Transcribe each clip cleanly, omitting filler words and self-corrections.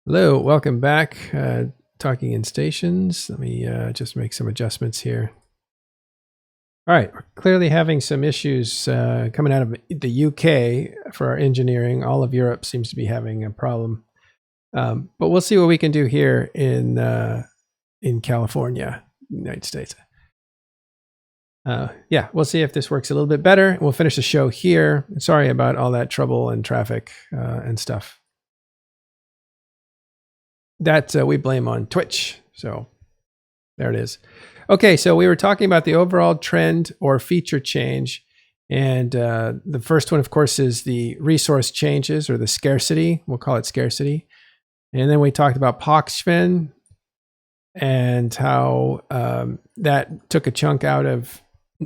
Hello, welcome back. Talking in stations. Let me just make some adjustments here. All right, we're clearly having some issues coming out of the UK for our engineering. All of Europe seems to be having a problem, but we'll see what we can do here in California, United States. Yeah, we'll see if this works a little bit better. We'll finish the show here. Sorry about all that trouble and traffic and stuff. That we blame on Twitch. So there it is. Okay, so we were talking about the overall trend or feature change. And the first one, of course, is the resource changes or the scarcity. We'll call it scarcity. And then we talked about Pochven and how that took a chunk out of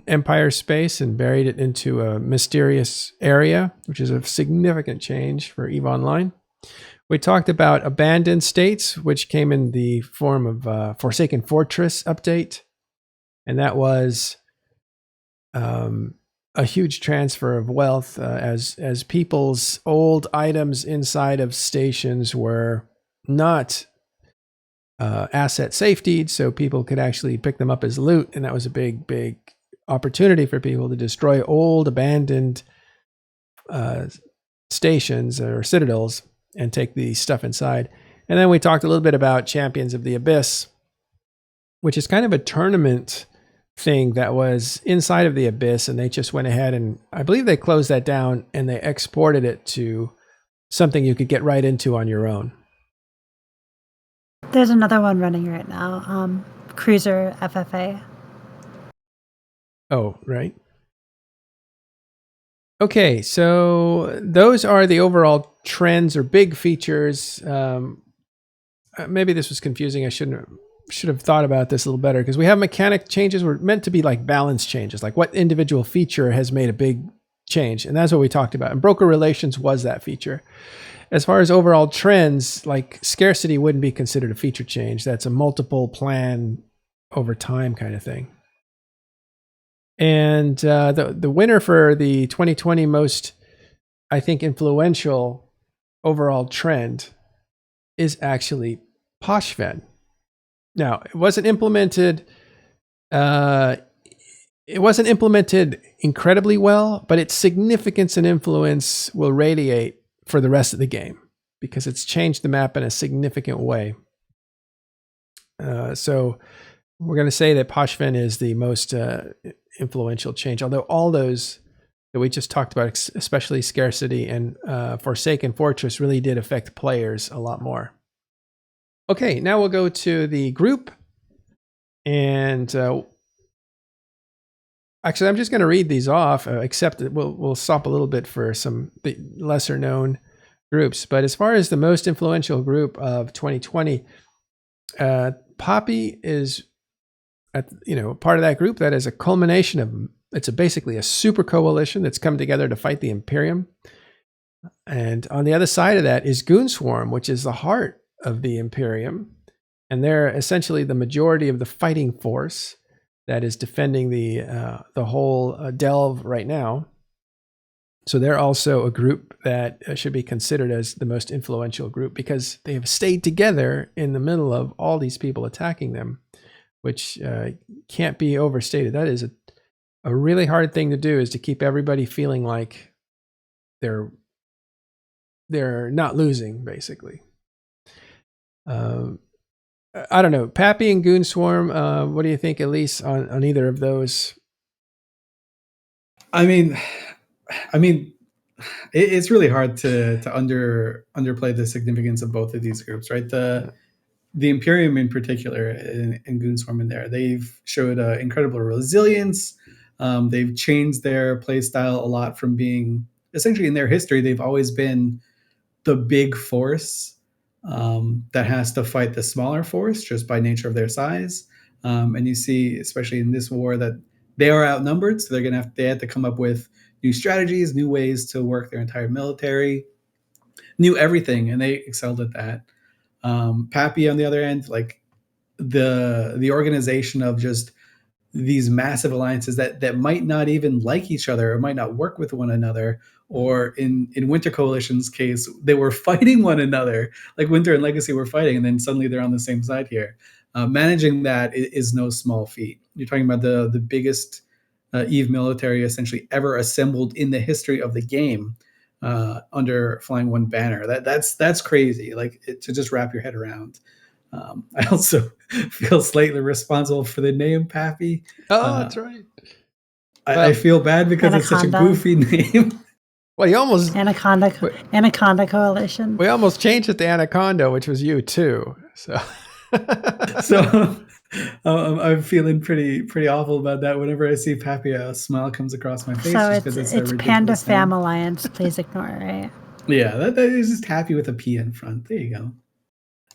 Empire space and buried it into a mysterious area, which is a significant change for EVE Online. We talked about abandoned states, which came in the form of Forsaken Fortress update. And that was a huge transfer of wealth as people's old items inside of stations were not asset safetied, so people could actually pick them up as loot. And that was a big opportunity for people to destroy old abandoned stations or citadels and take the stuff inside. And then we talked a little bit about Champions of the Abyss, which is kind of a tournament thing that was inside of the Abyss, and they just went ahead and I believe they closed that down and they exported it to something you could get right into on your own. There's another one running right now, Cruiser FFA. Oh, right. Okay, so those are the overall trends or big features. Maybe this was confusing. I should have thought about this a little better because we have mechanic changes were meant to be like balance changes, like what individual feature has made a big change. And that's what we talked about. And broker relations was that feature. As far as overall trends, like scarcity wouldn't be considered a feature change. That's a multiple plan over time kind of thing. And the winner for the 2020 most, I think, influential overall trend is actually Pochven. Now, it wasn't implemented. It wasn't implemented incredibly well, but its significance and influence will radiate for the rest of the game because it's changed the map in a significant way. So we're going to say that Pochven is the most influential change, although all those that we just talked about, especially scarcity and Forsaken Fortress, really did affect players a lot more. Okay, now we'll go to the group. And actually, I'm just going to read these off, except that we'll stop a little bit for some lesser known groups. But as far as the most influential group of 2020, Poppy is part of that group. That is a culmination of, it's basically a super coalition that's come together to fight the Imperium. And on the other side of that is Goonswarm, which is the heart of the Imperium. And they're essentially the majority of the fighting force that is defending the whole delve right now. So they're also a group that should be considered as the most influential group because they have stayed together in the middle of all these people attacking them, which can't be overstated. That is a really hard thing to do, is to keep everybody feeling like they're not losing, basically. I don't know. Pappy and Goonswarm, what do you think, Elise, on either of those? I mean, it's really hard to underplay the significance of both of these groups, right? The Imperium in particular, and Goonswarm in there, they've showed incredible resilience. They've changed their play style a lot from being, essentially in their history, they've always been the big force that has to fight the smaller force just by nature of their size. And you see, especially in this war, that they are outnumbered, so they have to come up with new strategies, new ways to work their entire military, new everything, and they excelled at that. Pappy, on the other end, like the organization of just these massive alliances that might not even like each other or might not work with one another, or in Winter Coalition's case, they were fighting one another. Like Winter and Legacy were fighting, and then suddenly they're on the same side here. Managing that is no small feat. You're talking about the biggest Eve military essentially ever assembled in the history of the game under Flying One banner. That's crazy. Like to just wrap your head around. I also feel slightly responsible for the name Pappy. Oh, that's right. I feel bad because it's such a Anaconda. goofy name. Well, you almost Anaconda Coalition. we almost changed it to Anaconda, which was you too. So So I'm feeling pretty awful about that. Whenever I see Pappy, a smile comes across my face. So just 'cause it's a Panda ridiculous name. Fam Alliance. Please ignore, right? Yeah, that is just Happy with a P in front. There you go.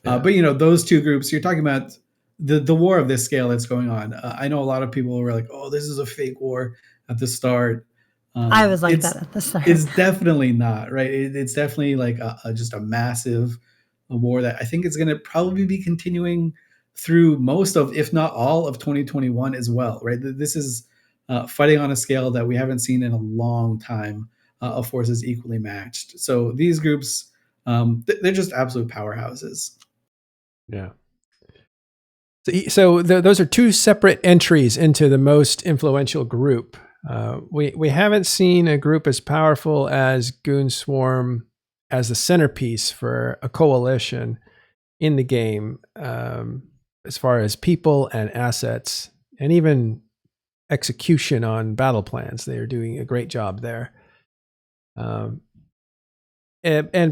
Yeah. But those two groups, you're talking about the war of this scale that's going on. I know a lot of people were like, "Oh, this is a fake war" at the start. I was like It's that at the start. it's definitely not, right? It's definitely like just a massive war that I think is going to probably be continuing through most of, if not all of 2021 as well, right? This is fighting on a scale that we haven't seen in a long time of forces equally matched. So these groups, they're just absolute powerhouses. Yeah. So those are two separate entries into the most influential group. We haven't seen a group as powerful as Goon Swarm as the centerpiece for a coalition in the game, as far as people and assets, and even execution on battle plans. They are doing a great job there. And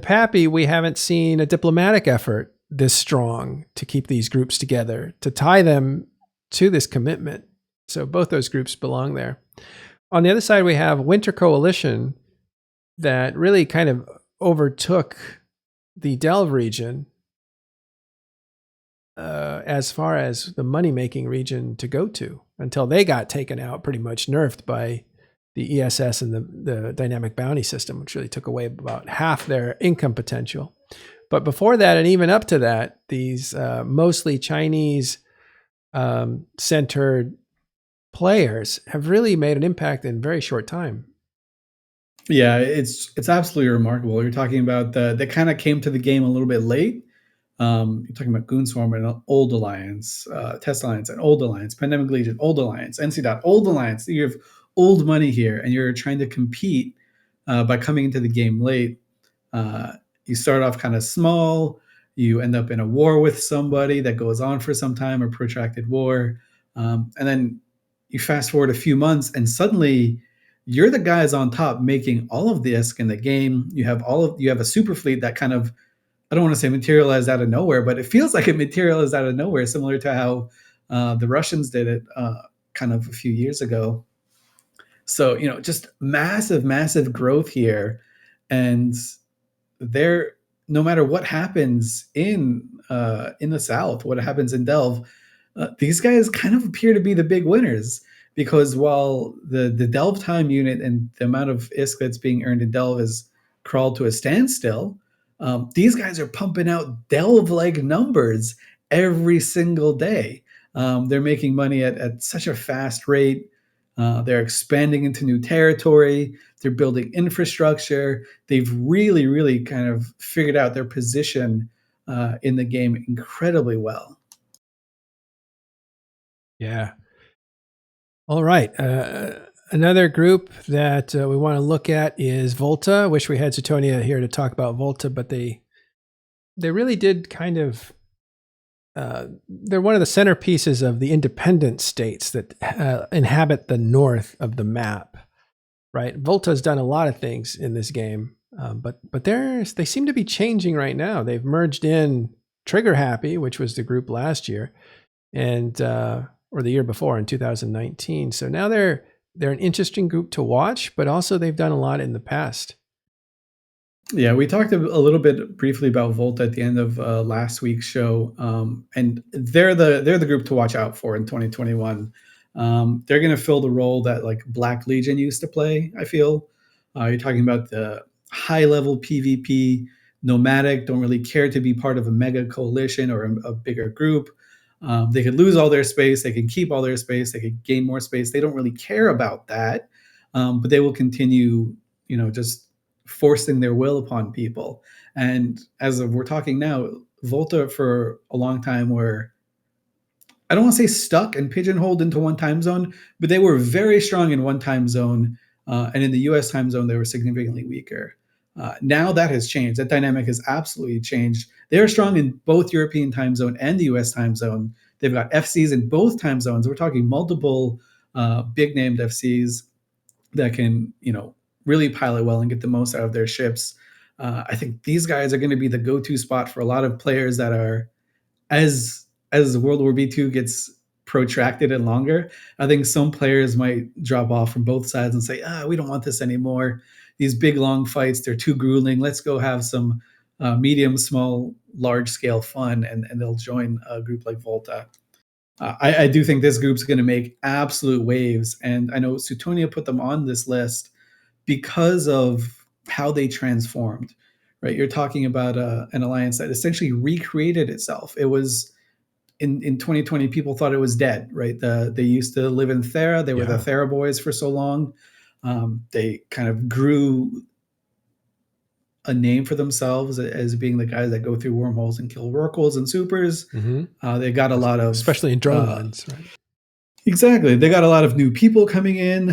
Pappy, we haven't seen a diplomatic effort this strong to keep these groups together, to tie them to this commitment. So both those groups belong there. On the other side, we have Winter Coalition that really kind of overtook the Delve region as far as the money-making region to go to, until they got taken out, pretty much nerfed by the ESS and the dynamic bounty system, which really took away about half their income potential. But before that, and even up to that, these mostly Chinese centered players have really made an impact in a very short time. Yeah, it's absolutely remarkable. You're talking about they kind of came to the game a little bit late. You're talking about Goon Swarm and Old Alliance, Test Alliance and Old Alliance, Pandemic Legion, Old Alliance, NC Dot, Old Alliance. You have old money here, and you're trying to compete by coming into the game late. You start off kind of small. You end up in a war with somebody that goes on for some time, a protracted war, and then you fast forward a few months, and suddenly you're the guys on top making all of the ISK in the game. You have a super fleet that kind of, I don't want to say materialized out of nowhere, but it feels like it materialized out of nowhere, similar to how the Russians did it kind of a few years ago. So, just massive, massive growth here. And there, no matter what happens in the South, what happens in Delve, these guys kind of appear to be the big winners, because while the Delve time unit and the amount of ISK that's being earned in Delve has crawled to a standstill, these guys are pumping out Delve-like numbers every single day. They're making money at such a fast rate. They're expanding into new territory. They're building infrastructure. They've really, really kind of figured out their position in the game incredibly well. Yeah. All right. Another group that we want to look at is Volta. Wish we had Suetonia here to talk about Volta, but they really did kind of. They're one of the centerpieces of the independent states that inhabit the north of the map, right? Volta's done a lot of things in this game, but they seem to be changing right now. They've merged in Trigger Happy, which was the group last year, and or the year before in 2019. So now they're an interesting group to watch, but also they've done a lot in the past. Yeah, we talked a little bit briefly about Volta at the end of last week's show, and they're the group to watch out for in 2021. They're going to fill the role that like Black Legion used to play. I feel you're talking about the high level PvP, nomadic, don't really care to be part of a mega coalition or a bigger group. They could lose all their space, they can keep all their space, they could gain more space. They don't really care about that, but they will continue, just forcing their will upon people. And as of we're talking now, Volta for a long time were, I don't want to say stuck and pigeonholed into one time zone, but they were very strong in one time zone. And in the US time zone, they were significantly weaker. Now that has changed. That dynamic has absolutely changed. They are strong in both European time zone and the US time zone. They've got FCs in both time zones. We're talking multiple big named FCs that can, really pilot well and get the most out of their ships. I think these guys are going to be the go-to spot for a lot of players that are, as World War B2 gets protracted and longer, I think some players might drop off from both sides and say, we don't want this anymore. These big, long fights, they're too grueling. Let's go have some medium, small, large-scale fun, and they'll join a group like Volta. I do think this group's going to make absolute waves, and I know Suetonia put them on this list because of how they transformed. Right, you're talking about an alliance that essentially recreated itself. It was in 2020, people thought it was dead. Right, they used to live in Thera. They were the Thera boys for so long. They kind of grew a name for themselves as being the guys that go through wormholes and kill Rorquals and supers. They got a lot of, especially in drone lines, right? Exactly. They got a lot of new people coming in.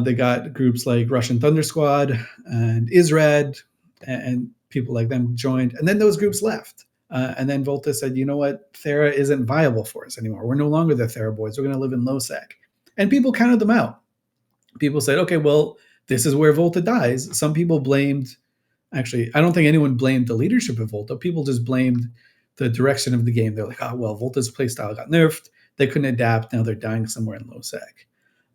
They got groups like Russian Thunder Squad and Israd, and people like them joined. And then those groups left. And then Volta said, you know what? Thera isn't viable for us anymore. We're no longer the Thera boys. We're going to live in Losec. And people counted them out. People said, okay, well, this is where Volta dies. Some people blamed, actually, I don't think anyone blamed the leadership of Volta. People just blamed the direction of the game. They're like, Volta's playstyle got nerfed. They couldn't adapt. Now they're dying somewhere in Losec.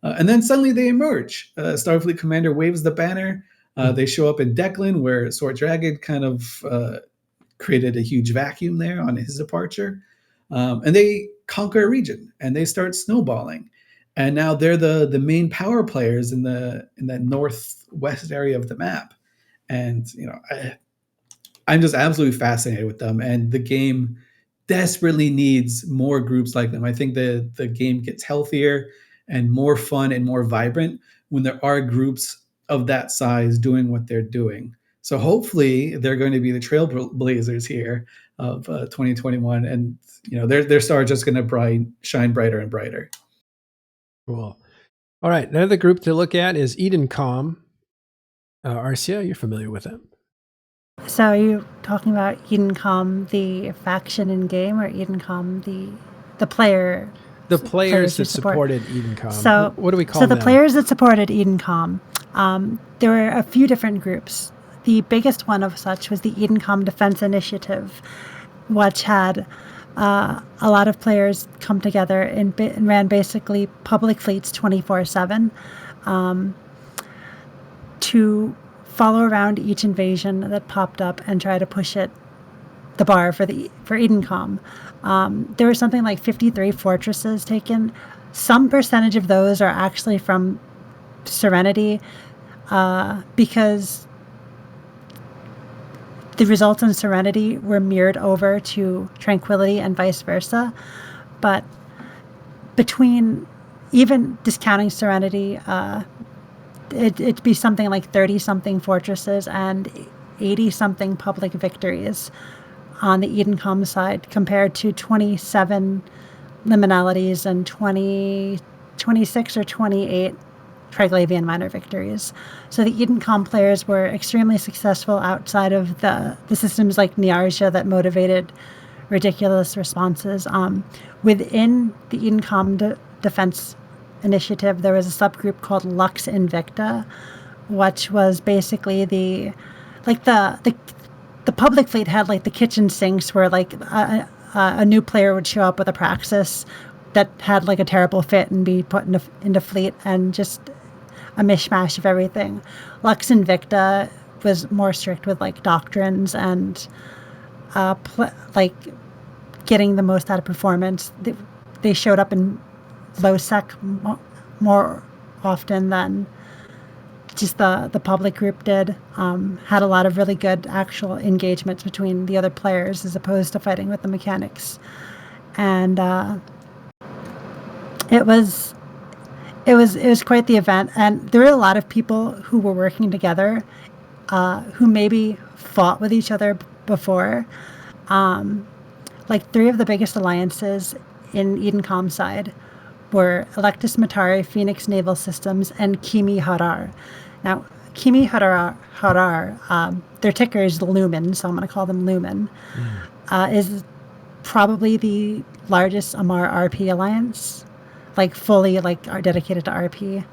And then suddenly they emerge. Starfleet Commander waves the banner. They show up in Declan, where Sword Dragon kind of created a huge vacuum there on his departure. And they conquer a region, and they start snowballing. And now they're the main power players in that northwest area of the map. And I'm just absolutely fascinated with them. And the game desperately needs more groups like them. I think the game gets healthier and more fun and more vibrant when there are groups of that size doing what they're doing. So hopefully they're going to be the trailblazers here of 2021, and their star just going to shine brighter and brighter. Cool. All right, another group to look at is Edencom. Arcia, you're familiar with them. So are you talking about Edencom, the faction in game, or Edencom, the player? The players that supported Edencom. So what do we call them? So the players that supported Edencom, there were a few different groups. The biggest one of such was the Edencom Defense Initiative, which had a lot of players come together and ran basically public fleets 24/7 to follow around each invasion that popped up and try to push the bar for Edencom. There were something like 53 fortresses taken. Some percentage of those are actually from Serenity, because the results in Serenity were mirrored over to Tranquility and vice versa. But between, even discounting Serenity, it'd be something like 30-something fortresses and 80-something public victories on the Edencom side, compared to 27 liminalities and 26 or 28 Triglavian minor victories. So the Edencom players were extremely successful outside of the systems like Niarja that motivated ridiculous responses. Within the Edencom Defense Initiative, there was a subgroup called Lux Invicta, which was basically the public fleet had like the kitchen sinks where like a new player would show up with a Praxis that had like a terrible fit and be put into fleet, and just a mishmash of everything. Lux Invicta was more strict with like doctrines and like getting the most out of performance. They showed up in low sec more often than just the public group did. Had a lot of really good actual engagements between the other players as opposed to fighting with the mechanics. And it was quite the event, and there were a lot of people who were working together who maybe fought with each other before. Like 3 of the biggest alliances in Edencom side were Electus Matari, Phoenix Naval Systems, and Kimi Harar. Now, Kimi Harar, their ticker is Lumen, so I'm going to call them Lumen, is probably the largest Amarr RP alliance, like fully like are dedicated to RP.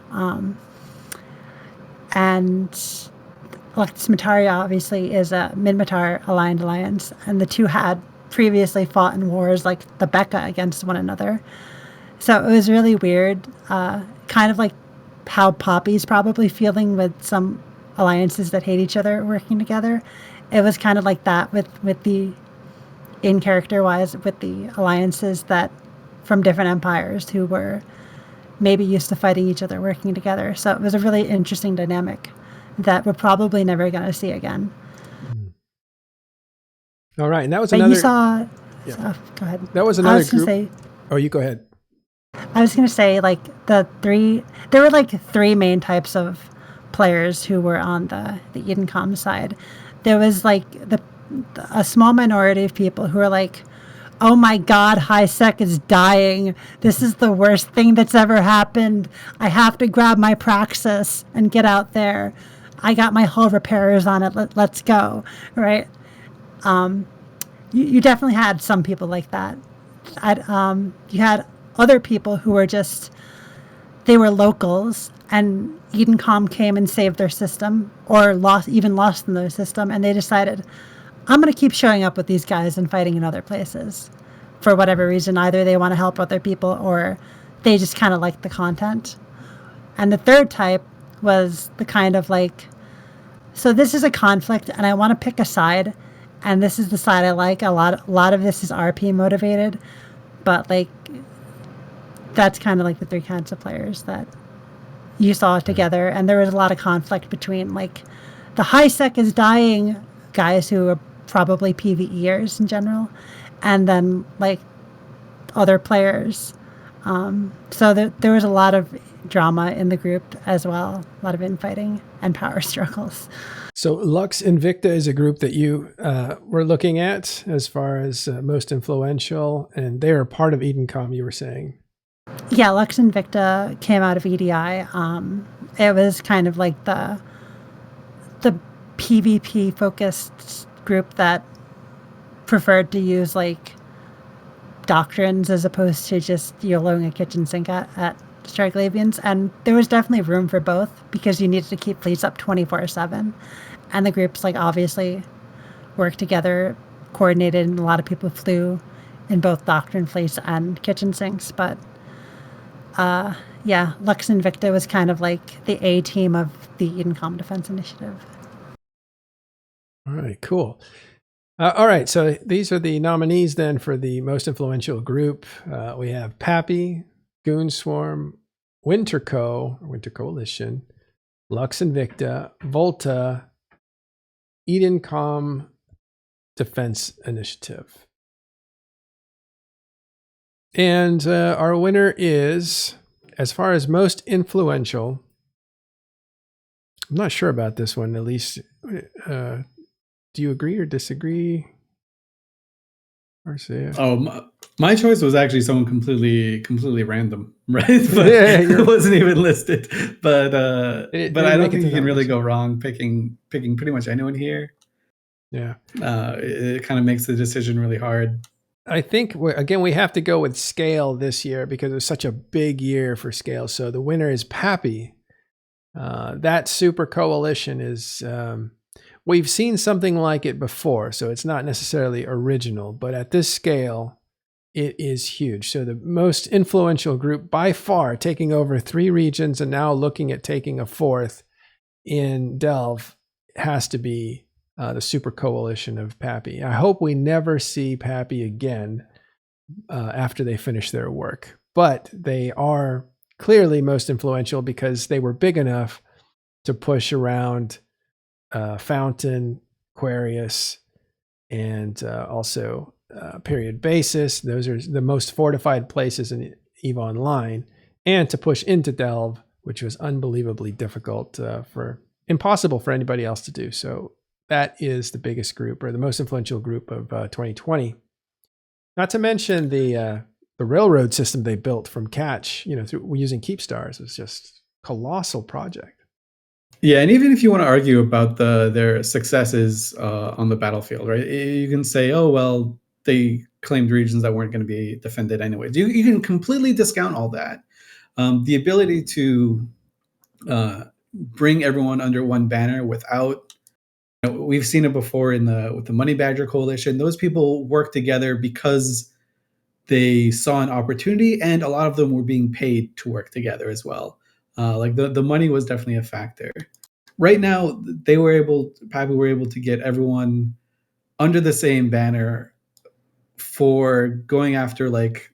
And Electus Matari obviously is a Minmatar aligned alliance, and the two had previously fought in wars like the Becca against one another. So it was really weird, kind of like how Poppy's probably feeling with some alliances that hate each other working together. It was kind of like that with the, in character wise, with the alliances that from different empires who were maybe used to fighting each other working together. So it was a really interesting dynamic that we're probably never going to see again. All right, and that was But another. you saw, Yeah. so, go ahead. That was I another was gonna group. say, Oh, you go ahead. I was going to say, like, there were like 3 main types of players who were on the Edencom side. There was like a small minority of people who were like, oh my God, HiSec is dying. This is the worst thing that's ever happened. I have to grab my Praxis and get out there. I got my hull repairers on it. Let's go. Right. You definitely had some people like that. You had other people who were just, they were locals, and Edencom came and saved their system, or lost in their system, and they decided, I'm going to keep showing up with these guys and fighting in other places for whatever reason. Either they want to help other people or they just kind of like the content. And the third type was the kind of like, so this is a conflict and I want to pick a side, and this is the side I like. A lot of this is RP motivated, but like that's kind of like the 3 kinds of players that you saw together. And there was a lot of conflict between like the HiSec is dying guys who are probably PvEers in general, and then like other players. So there was a lot of drama in the group as well, a lot of infighting and power struggles. So Lux Invicta is a group that you were looking at as far as most influential, and they are part of Edencom, you were saying. Yeah, Lux Invicta came out of EDI. It was kind of like the PvP focused group that preferred to use like doctrines as opposed to just YOLOing a kitchen sink at Strike Labians. And there was definitely room for both because you needed to keep fleets up 24/7. And the groups like obviously worked together, coordinated, and a lot of people flew in both doctrine fleets and kitchen sinks. But yeah, Lux Invicta was kind of like the A team of the Edencom Defense Initiative. All right, cool. All right, so these are the nominees then for the most influential group. We have Pappy, Goon Swarm, Winter Coalition, Lux Invicta, Volta, Edencom Defense Initiative. And our winner is, as far as most influential, I'm not sure about this one, at least. Do you agree or disagree? Marcia? Oh, my choice was actually someone completely random, right? But Yeah, it wasn't even listed. But It but I didn't don't make it think to you can that really list. go wrong picking pretty much anyone here. Yeah. It kind of makes the decision really hard. I think, again, we have to go with scale this year because it was such a big year for scale. So the winner is Pappy. That super coalition is, we've seen something like it before, so it's not necessarily original, but at this scale, it is huge. So the most influential group by far, taking over 3 regions and now looking at taking a 4th in Delve, has to be the super coalition of Pappy. I hope we never see Pappy again after they finish their work, but they are clearly most influential because they were big enough to push around Fountain, Aquarius, and also Period Basis. Those are the most fortified places in EVE Online, and to push into Delve, which was unbelievably difficult for impossible for anybody else to do. So that is the biggest group, or the most influential group of 2020. Not to mention the railroad system they built from Catch, through using Keepstars. Is just colossal project. Yeah, and even if you want to argue about their successes on the battlefield, right? You can say, oh well, they claimed regions that weren't going to be defended anyways. You can completely discount all that. The ability to bring everyone under one banner without, we've seen it before with the Money Badger Coalition. Those people work together because they saw an opportunity, and a lot of them were being paid to work together as well. Like the money was definitely a factor. Right now, Pappy were able to get everyone under the same banner for going after like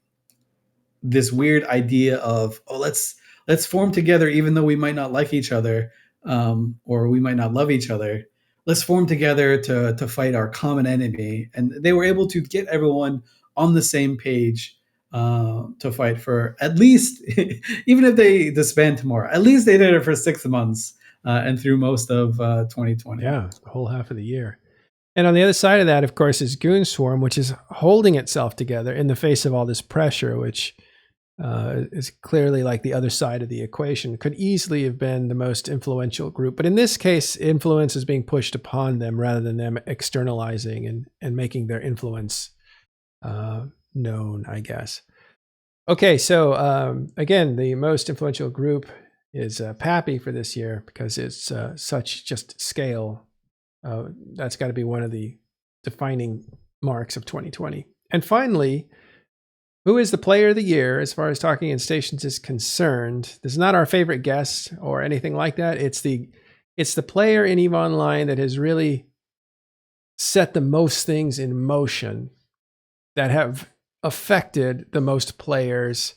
this weird idea of, oh, let's form together, even though we might not like each other, or we might not love each other. Let's form together to fight our common enemy. And they were able to get everyone on the same page to fight for at least, even if they disband tomorrow, at least they did it for 6 months and through most of 2020. Yeah, the whole half of the year. And on the other side of that, of course, is Goonswarm, which is holding itself together in the face of all this pressure, which is clearly like the other side of the equation. Could easily have been the most influential group. But in this case, influence is being pushed upon them rather than them externalizing and making their influence known, I guess. Okay, so again, the most influential group is Pappy for this year because it's such just scale. That's got to be one of the defining marks of 2020. And finally, who is the player of the year as far as Talking in Stations is concerned? This is not our favorite guest or anything like that. It's the player in EVE Online that has really set the most things in motion that have affected the most players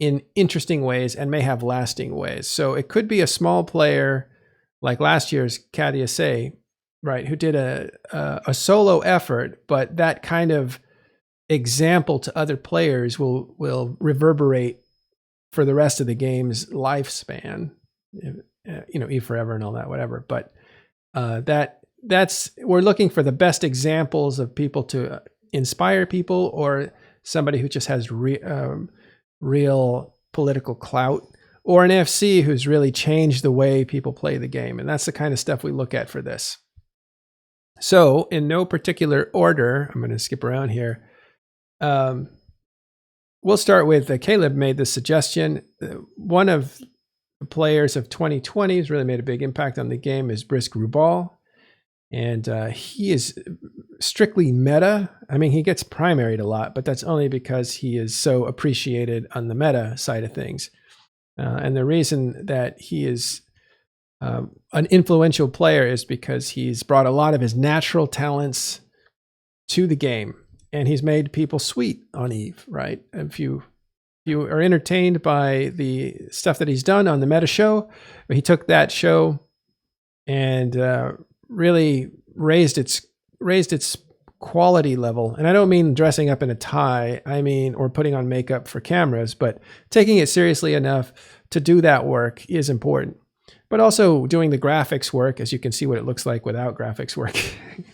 in interesting ways and may have lasting ways. So it could be a small player like last year's Kadia Say, right, who did a solo effort, but that kind of example to other players will reverberate for the rest of the game's lifespan. EVE Forever and all that, whatever. But that's we're looking for the best examples of people to inspire people, or somebody who just has real political clout, or an FC who's really changed the way people play the game. And that's the kind of stuff we look at for this. So in no particular order, I'm going to skip around here. We'll start with Caleb made this suggestion. One of the players of 2020 who's really made a big impact on the game is Brisk Rubal. And he is strictly meta. I mean, he gets primaried a lot, but that's only because he is so appreciated on the meta side of things. And the reason that he is an influential player is because he's brought a lot of his natural talents to the game. And he's made people sweet on EVE, right? If you are entertained by the stuff that he's done on the meta show, he took that show and really raised its quality level. And I don't mean dressing up in a tie, or putting on makeup for cameras, but taking it seriously enough to do that work is important. But also doing the graphics work, as you can see what it looks like without graphics work.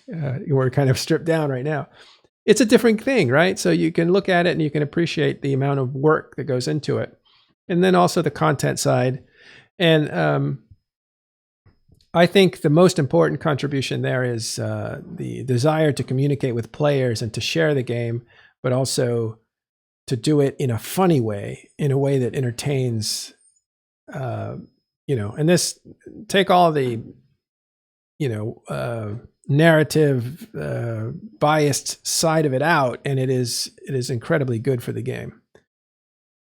We're kind of stripped down right now. It's a different thing, right? So you can look at it and you can appreciate the amount of work that goes into it. And then also the content side. And I think the most important contribution there is the desire to communicate with players and to share the game, but also to do it in a funny way, in a way that entertains, and this, take all the, narrative, biased side of it out, and it is incredibly good for the game.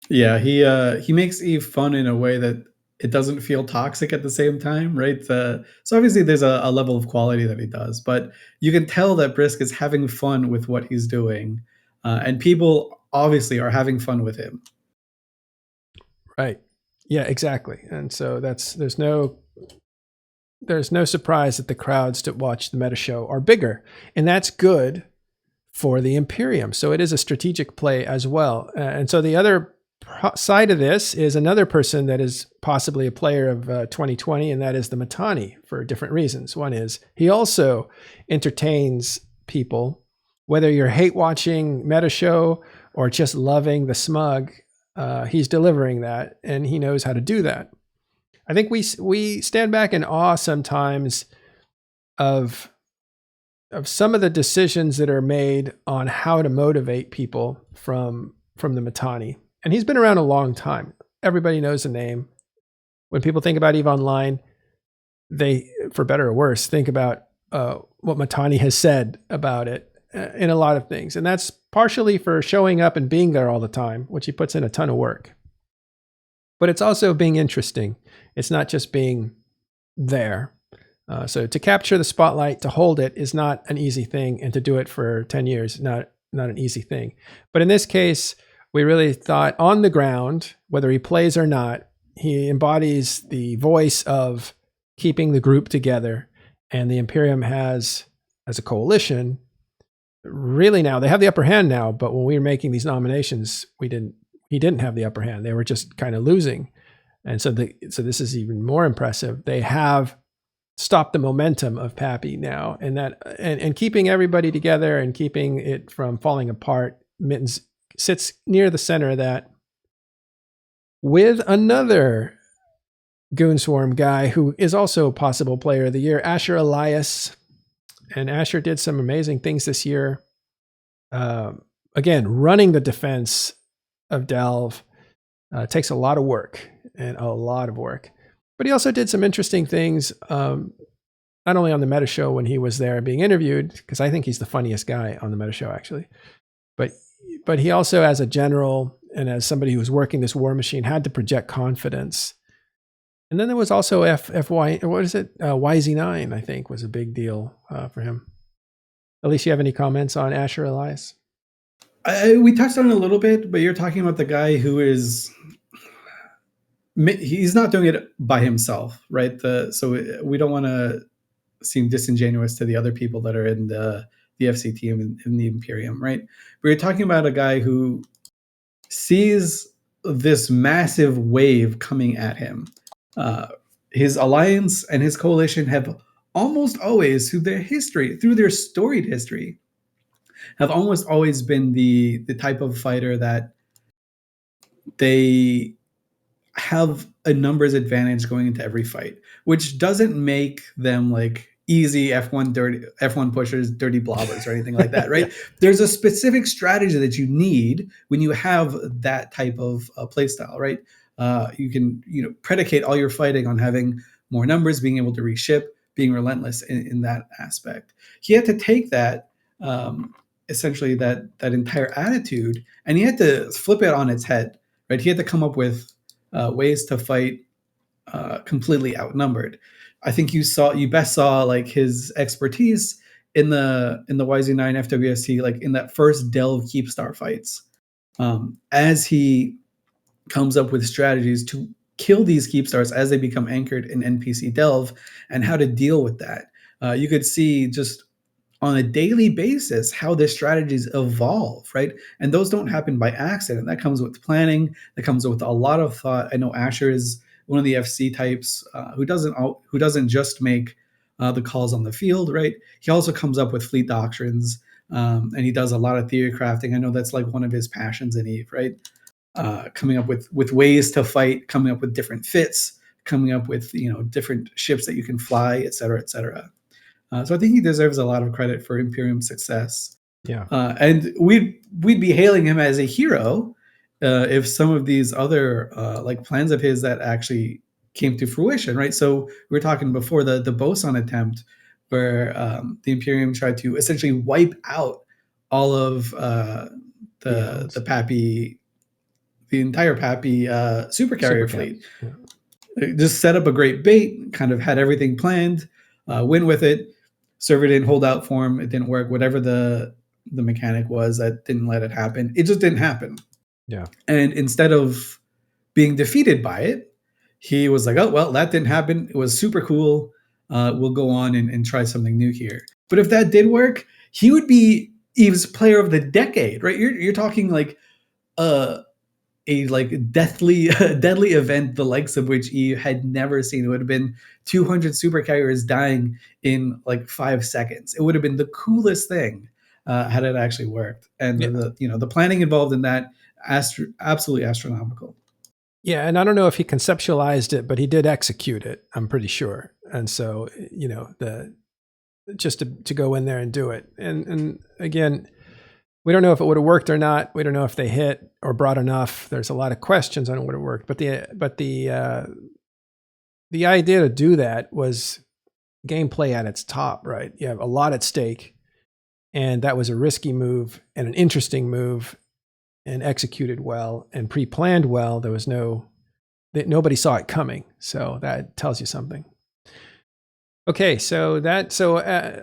Yeah, he makes EVE fun in a way that it doesn't feel toxic at the same time, right? So obviously there's a level of quality that he does, but you can tell that Brisk is having fun with what he's doing, and people obviously are having fun with him. Right. Yeah, exactly. And so there's no surprise that the crowds that watch the meta show are bigger, and that's good for the Imperium. So it is a strategic play as well. And so the other side of this is another person that is possibly a player of 2020, and that is the Mittani for different reasons. One is he also entertains people, whether you're hate watching Meta Show or just loving the smug. He's delivering that, and he knows how to do that. I think we stand back in awe sometimes of some of the decisions that are made on how to motivate people from the Mittani. And he's been around a long time. Everybody knows the name. When people think about EVE Online, they, for better or worse, think about what Mittani has said about it in a lot of things. And that's partially for showing up and being there all the time, which he puts in a ton of work. But it's also being interesting. It's not just being there. So to capture the spotlight, to hold it, is not an easy thing. And to do it for 10 years, not an easy thing. But in this case, we really thought on the ground, whether he plays or not, he embodies the voice of keeping the group together. And the Imperium has, as a coalition, really now, they have the upper hand now, but when we were making these nominations, he didn't have the upper hand. They were just kind of losing. And so this is even more impressive. They have stopped the momentum of Pappy now, and keeping everybody together and keeping it from falling apart. Mittens sits near the center of that with another Goonswarm guy who is also a possible player of the year, Asher Elias. And Asher did some amazing things this year. Again, running the defense of Delve takes a lot of work, But he also did some interesting things, not only on the Meta Show when he was there being interviewed, because I think he's the funniest guy on the Meta Show, actually. But he also, as a general and as somebody who was working this war machine, had to project confidence. And then there was also YZ9, I think, was a big deal for him. Elise, you have any comments on Asher Elias? We touched on it a little bit, but you're talking about the guy who is... He's not doing it by himself, right? So we don't want to seem disingenuous to the other people that are in the FC team in the Imperium, right? But you're talking about a guy who sees this massive wave coming at him. His alliance and his coalition have almost always, through their storied history, have almost always been the type of fighter that they have a numbers advantage going into every fight, which doesn't make them like easy F1 pushers, dirty blobbers, or anything like that, right? There's a specific strategy that you need when you have that type of play style, right? You can predicate all your fighting on having more numbers, being able to reship, being relentless in that aspect. He had to take that essentially that entire attitude, and he had to flip it on its head, right? He had to come up with ways to fight completely outnumbered. I think you best saw like his expertise in the YZ9 FWST, like in that first Delve Keepstar fights, as he comes up with strategies to kill these Keepstars as they become anchored in NPC Delve, and how to deal with that. You could see just on a daily basis how the strategies evolve, right? And those don't happen by accident. That comes with planning. That comes with a lot of thought. I know Asher is one of the FC types who doesn't just make the calls on the field, right? He also comes up with fleet doctrines, and he does a lot of theory crafting. I know that's like one of his passions in EVE, right? Coming up with ways to fight, coming up with different fits, coming up with different ships that you can fly, et cetera, et cetera. So I think he deserves a lot of credit for Imperium's success. Yeah, and we'd be hailing him as a hero if some of these other like plans of his that actually came to fruition, right? So we were talking before the Boson attempt, where the Imperium tried to essentially wipe out all of the Pappy, the entire Pappy supercarrier fleet. Yeah. Just set up a great bait, kind of had everything planned, win with it. Server didn't hold out for him. It didn't work. Whatever the mechanic was that didn't let it happen, it just didn't happen. Yeah. And instead of being defeated by it, he was like, oh, well, that didn't happen. It was super cool. We'll go on and try something new here. But if that did work, he would be EVE's player of the decade, right? You're talking like a like deathly deadly event the likes of which Eve had never seen. It would have been 200 super carriers dying in like 5 seconds. It would have been the coolest thing had it actually worked. And Yeah. the planning involved in that absolutely astronomical. Yeah, and I don't know if he conceptualized it, but he did execute it, I'm pretty sure. And so, just to go in there and do it. And again, we don't know if it would have worked or not. We don't know if they hit or brought enough. There's a lot of questions on it would have worked. But the idea to do that was gameplay at its top, right? You have a lot at stake, and that was a risky move and an interesting move, and executed well and pre-planned well. There was nobody saw it coming, so that tells you something. Okay, so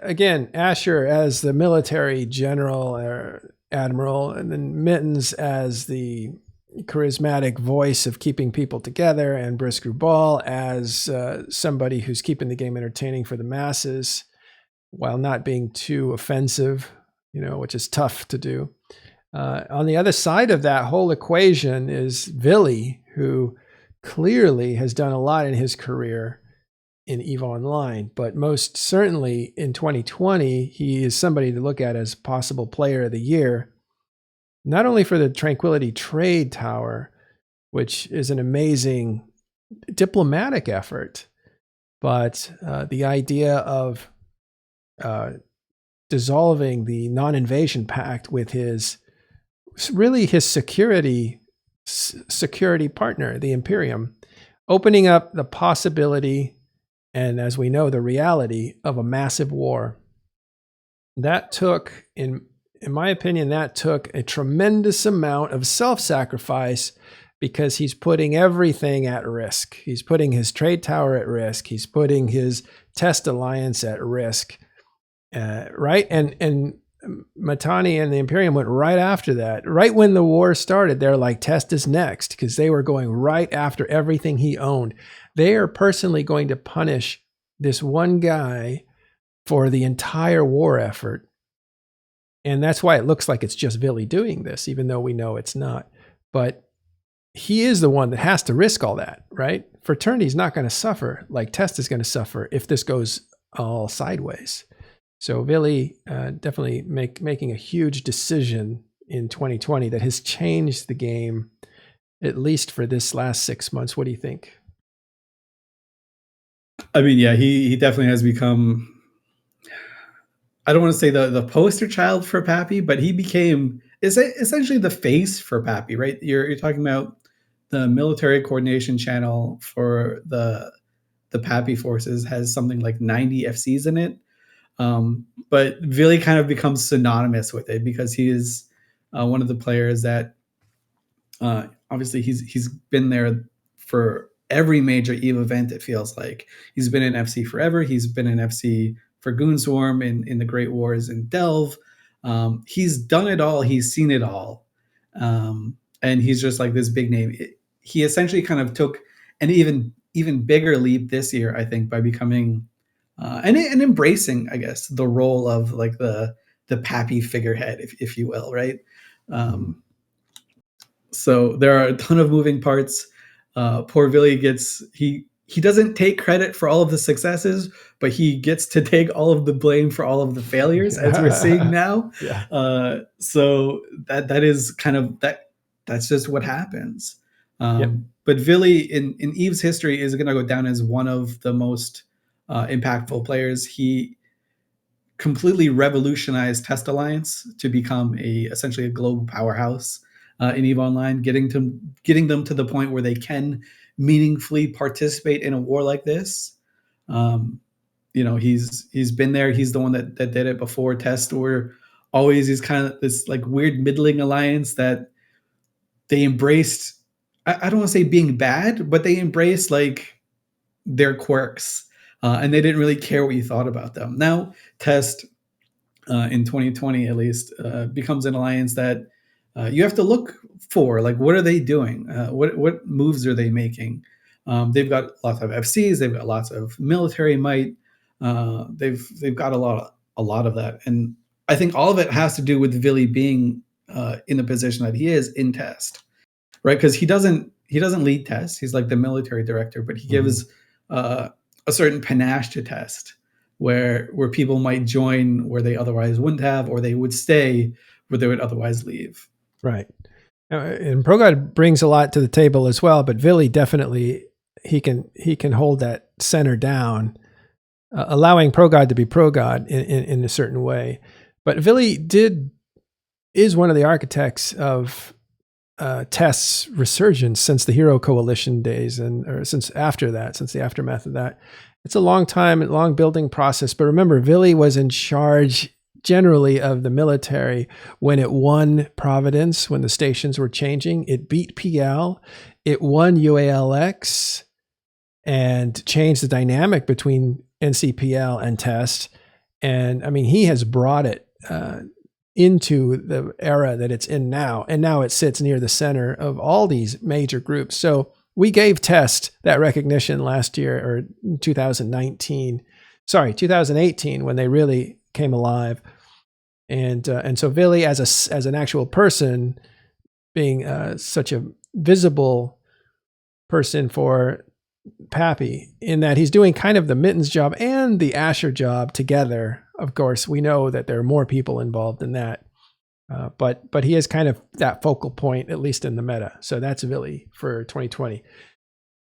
again, Asher as the military general or admiral, and then Mittens as the charismatic voice of keeping people together, and Brisker Ball as somebody who's keeping the game entertaining for the masses while not being too offensive, which is tough to do. On the other side of that whole equation is Vili, who clearly has done a lot in his career in EVE Online, but most certainly in 2020, he is somebody to look at as possible player of the year, not only for the Tranquility Trade Tower, which is an amazing diplomatic effort, but the idea of dissolving the non-invasion pact with his security partner, the Imperium, opening up the possibility, and as we know, the reality of a massive war. That took, in my opinion, that took a tremendous amount of self-sacrifice, because he's putting everything at risk. He's putting his trade tower at risk. He's putting his test alliance at risk, right? And Mittani and the Imperium went right after that. Right when the war started, they're like, test is next, because they were going right after everything he owned. They are personally going to punish this one guy for the entire war effort. And that's why it looks like it's just Vili doing this, even though we know it's not. But he is the one that has to risk all that, right? Fraternity's not going to suffer like Test is going to suffer if this goes all sideways. So Vili definitely making a huge decision in 2020 that has changed the game, at least for this last 6 months. What do you think? I mean, yeah, he definitely has become, I don't want to say the poster child for Pappy, but he became essentially the face for Pappy, right? You're talking about the military coordination channel for the Pappy forces has something like 90 FCs in it. But Vili kind of becomes synonymous with it, because he is one of the players that obviously he's been there for every major EVE event. It feels like he's been in FC forever. He's been in FC for Goonswarm in the Great Wars in Delve. He's done it all. He's seen it all, and he's just like this big name. He essentially kind of took an even bigger leap this year, I think, by becoming and embracing, I guess, the role of like the Pappy figurehead, if you will, right? So there are a ton of moving parts. Poor Vili he doesn't take credit for all of the successes, but he gets to take all of the blame for all of the failures, as we're seeing now. Yeah. So that is kind of that's just what happens. Yep. But Vili in EVE's history is going to go down as one of the most impactful players. He completely revolutionized Test Alliance to become essentially a global powerhouse in EVE Online, getting them to the point where they can meaningfully participate in a war like this. He's been there. He's the one that did it before Test. Were always these kind of this like weird middling alliance that they embraced. I don't want to say being bad, but they embraced like their quirks, and they didn't really care what you thought about them. Now Test in 2020 at least becomes an alliance that you have to look for, like, what are they doing? What moves are they making? They've got lots of FCs. They've got lots of military might. They've got a lot of that, and I think all of it has to do with Vili being in the position that he is in Test. right? Because he doesn't lead tests. He's like the military director, but he gives a certain panache to test, where people might join where they otherwise wouldn't have, or they would stay where they would otherwise leave. Right. And ProGod brings a lot to the table as well, but Vili definitely he can hold that center down, allowing ProGod to be ProGod in a certain way. But Vili is one of the architects of Test's resurgence since the Hero Coalition days, or since the aftermath of that. It's a long building process. But remember, Vili was in charge generally of the military when it won Providence, when the stations were changing. It beat PL, it won UALX, and changed the dynamic between NCPL and Test. And I mean, he has brought it into the era that it's in now. And now it sits near the center of all these major groups. So we gave Test that recognition last year, or 2018, when they really came alive. And so Vili, as an actual person, being such a visible person for Pappy, in that he's doing kind of the Mittens job and the Asher job together. Of course, we know that there are more people involved in that, but he is kind of that focal point, at least in the meta. So that's Vili for 2020.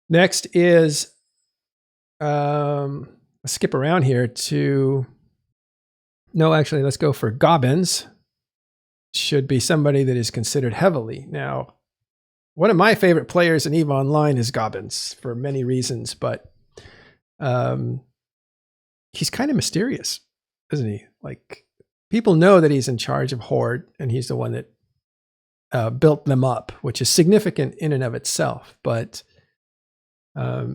Next is, let's skip around here to. No, actually, let's go for Gobbins. Should be somebody that is considered heavily. Now, one of my favorite players in EVE Online is Gobbins for many reasons, but he's kind of mysterious, isn't he? Like, people know that he's in charge of Horde, and he's the one that built them up, which is significant in and of itself. But I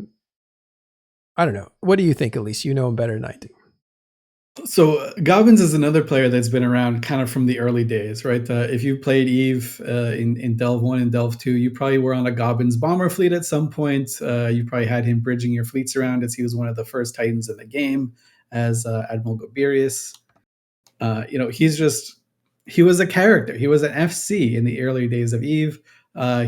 don't know. What do you think, Elise? You know him better than I do. So Gobbins is another player that's been around kind of from the early days, right? If you played EVE in Delve 1 and Delve 2, you probably were on a Gobbins bomber fleet at some point. You probably had him bridging your fleets around, as he was one of the first Titans in the game as Admiral Goberius. He was a character. He was an FC in the early days of EVE.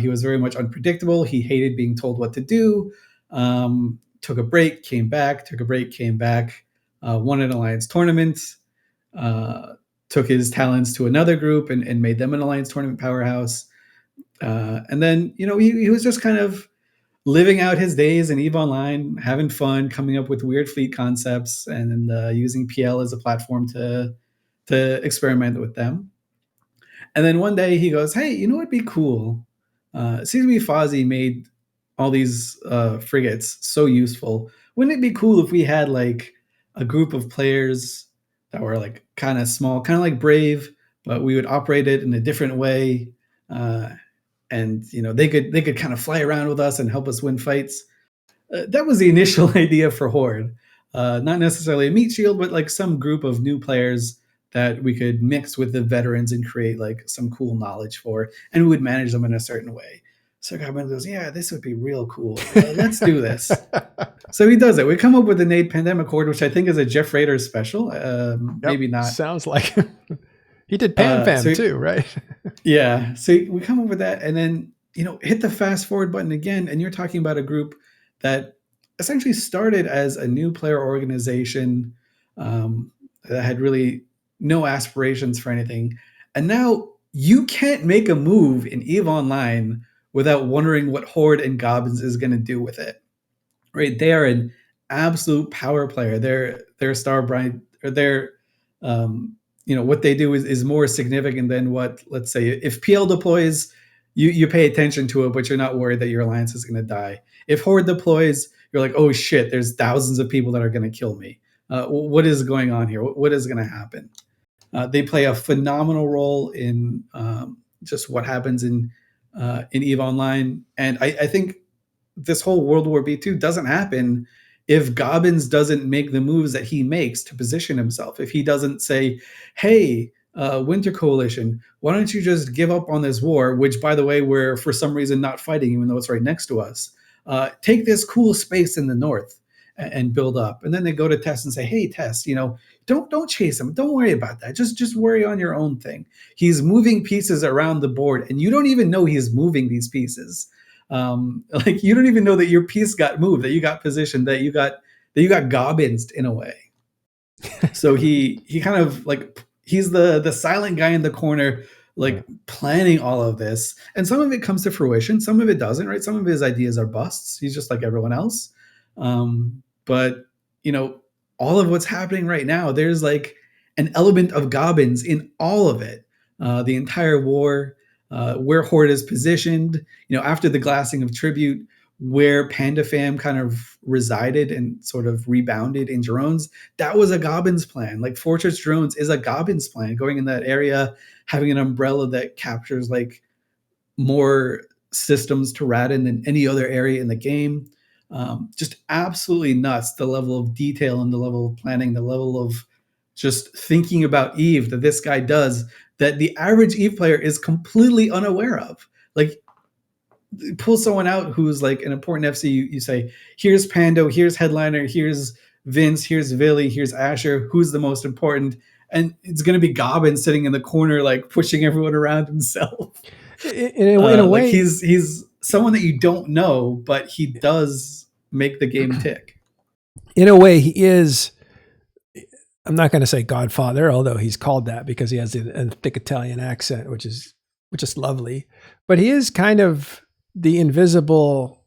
He was very much unpredictable. He hated being told what to do. Took a break, came back, took a break, came back. Won an alliance tournament, took his talents to another group and made them an alliance tournament powerhouse. And then, he was just kind of living out his days in EVE Online, having fun, coming up with weird fleet concepts, and using PL as a platform to experiment with them. And then one day he goes, hey, you know what'd be cool? It seems to me Fozzie made all these frigates so useful. Wouldn't it be cool if we had like a group of players that were like kind of small, kind of like Brave, but we would operate it in a different way. And they could kind of fly around with us and help us win fights. That was the initial idea for Horde. Not necessarily a meat shield, but like some group of new players that we could mix with the veterans and create like some cool knowledge for, and we would manage them in a certain way. So Goblin goes, yeah, this would be real cool. Let's do this. So he does it. We come up with the Nade Pandemic Horde, which I think is a Jeff Raiders special. Maybe not. Sounds like he did PanFam too, right? Yeah. So we come up with that, and then hit the fast forward button again, and you're talking about a group that essentially started as a new player organization that had really no aspirations for anything, and now you can't make a move in EVE Online without wondering what Horde and Gobbins is going to do with it. Right? They are an absolute power player. Their Starbrand, or their what they do is more significant than what, let's say, if PL deploys, you pay attention to it, but you're not worried that your alliance is going to die. If Horde deploys, you're like, oh shit, there's thousands of people that are going to kill me. What is going on here? What is going to happen? They play a phenomenal role in just what happens in EVE Online. And I think this whole World War B2 doesn't happen if Gobbins doesn't make the moves that he makes to position himself. If he doesn't say, hey, Winter Coalition, why don't you just give up on this war, which, by the way, we're for some reason not fighting, even though it's right next to us. Take this cool space in the north and build up. And then they go to Test and say, hey, Test, don't chase him. Don't worry about that. Just worry on your own thing. He's moving pieces around the board, and you don't even know he's moving these pieces. Like you don't even know that your piece got moved, that you got positioned, that you got Gobbinsed in a way. So he kind of like he's the silent guy in the corner, like planning all of this. And some of it comes to fruition, some of it doesn't, right? Some of his ideas are busts. He's just like everyone else. But you know, all of what's happening right now, there's like an element of Gobbins in all of it. The entire war, where Horde is positioned, you know, after the glassing of Tribute, where PandaFam kind of resided and sort of rebounded in drones, that was a Gobbins plan. Like Fortress Drones is a Gobbins plan, going in that area, having an umbrella that captures like more systems to Radin than any other area in the game. Just absolutely nuts, the level of detail and the level of planning, the level of just thinking about Eve that this guy does that the average Eve player is completely unaware of. Like, pull someone out who's like an important FC, you say, here's Pando, here's Headliner, here's Vince, here's Vili, here's Asher, who's the most important? And it's going to be Gobbin sitting in the corner, like pushing everyone around himself. In a way, like he's someone that you don't know, but he does make the game tick. In a way, he is, I'm not going to say Godfather, although he's called that because he has a thick Italian accent, which is lovely. But he is kind of the invisible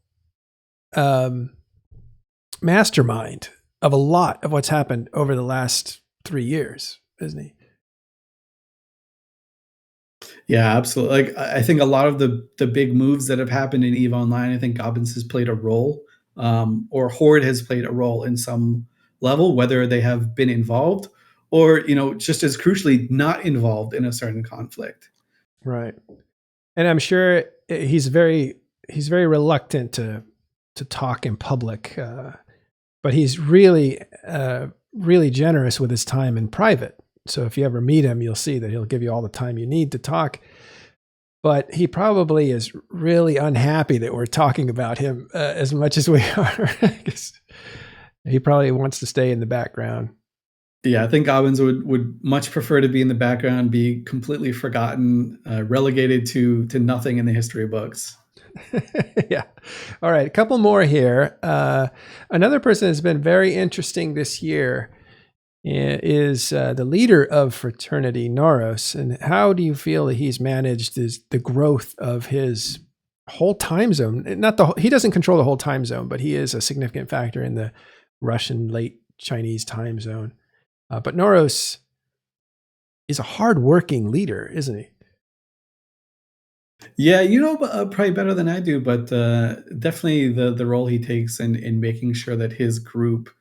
mastermind of a lot of what's happened over the last 3 years, isn't he? Yeah, absolutely. Like I think a lot of the big moves that have happened in EVE Online, I think Gobbins has played a role, or Horde has played a role in some level, whether they have been involved or, you know, just as crucially, not involved in a certain conflict. Right. And I'm sure he's very reluctant to talk in public, but he's really generous with his time in private. So if you ever meet him, you'll see that he'll give you all the time you need to talk. But he probably is really unhappy that we're talking about him as much as we are. He probably wants to stay in the background. Yeah, I think Gobbins would much prefer to be in the background, be completely forgotten, relegated to nothing in the history books. Yeah. All right. A couple more here. Another person that's been very interesting this year is the leader of Fraternity, Noros. And how do you feel that he's managed the growth of his whole time zone? He doesn't control the whole time zone, but he is a significant factor in the Russian late Chinese time zone. But Noros is a hardworking leader, isn't he? Yeah, you know, probably better than I do, but definitely the role he takes in making sure that his group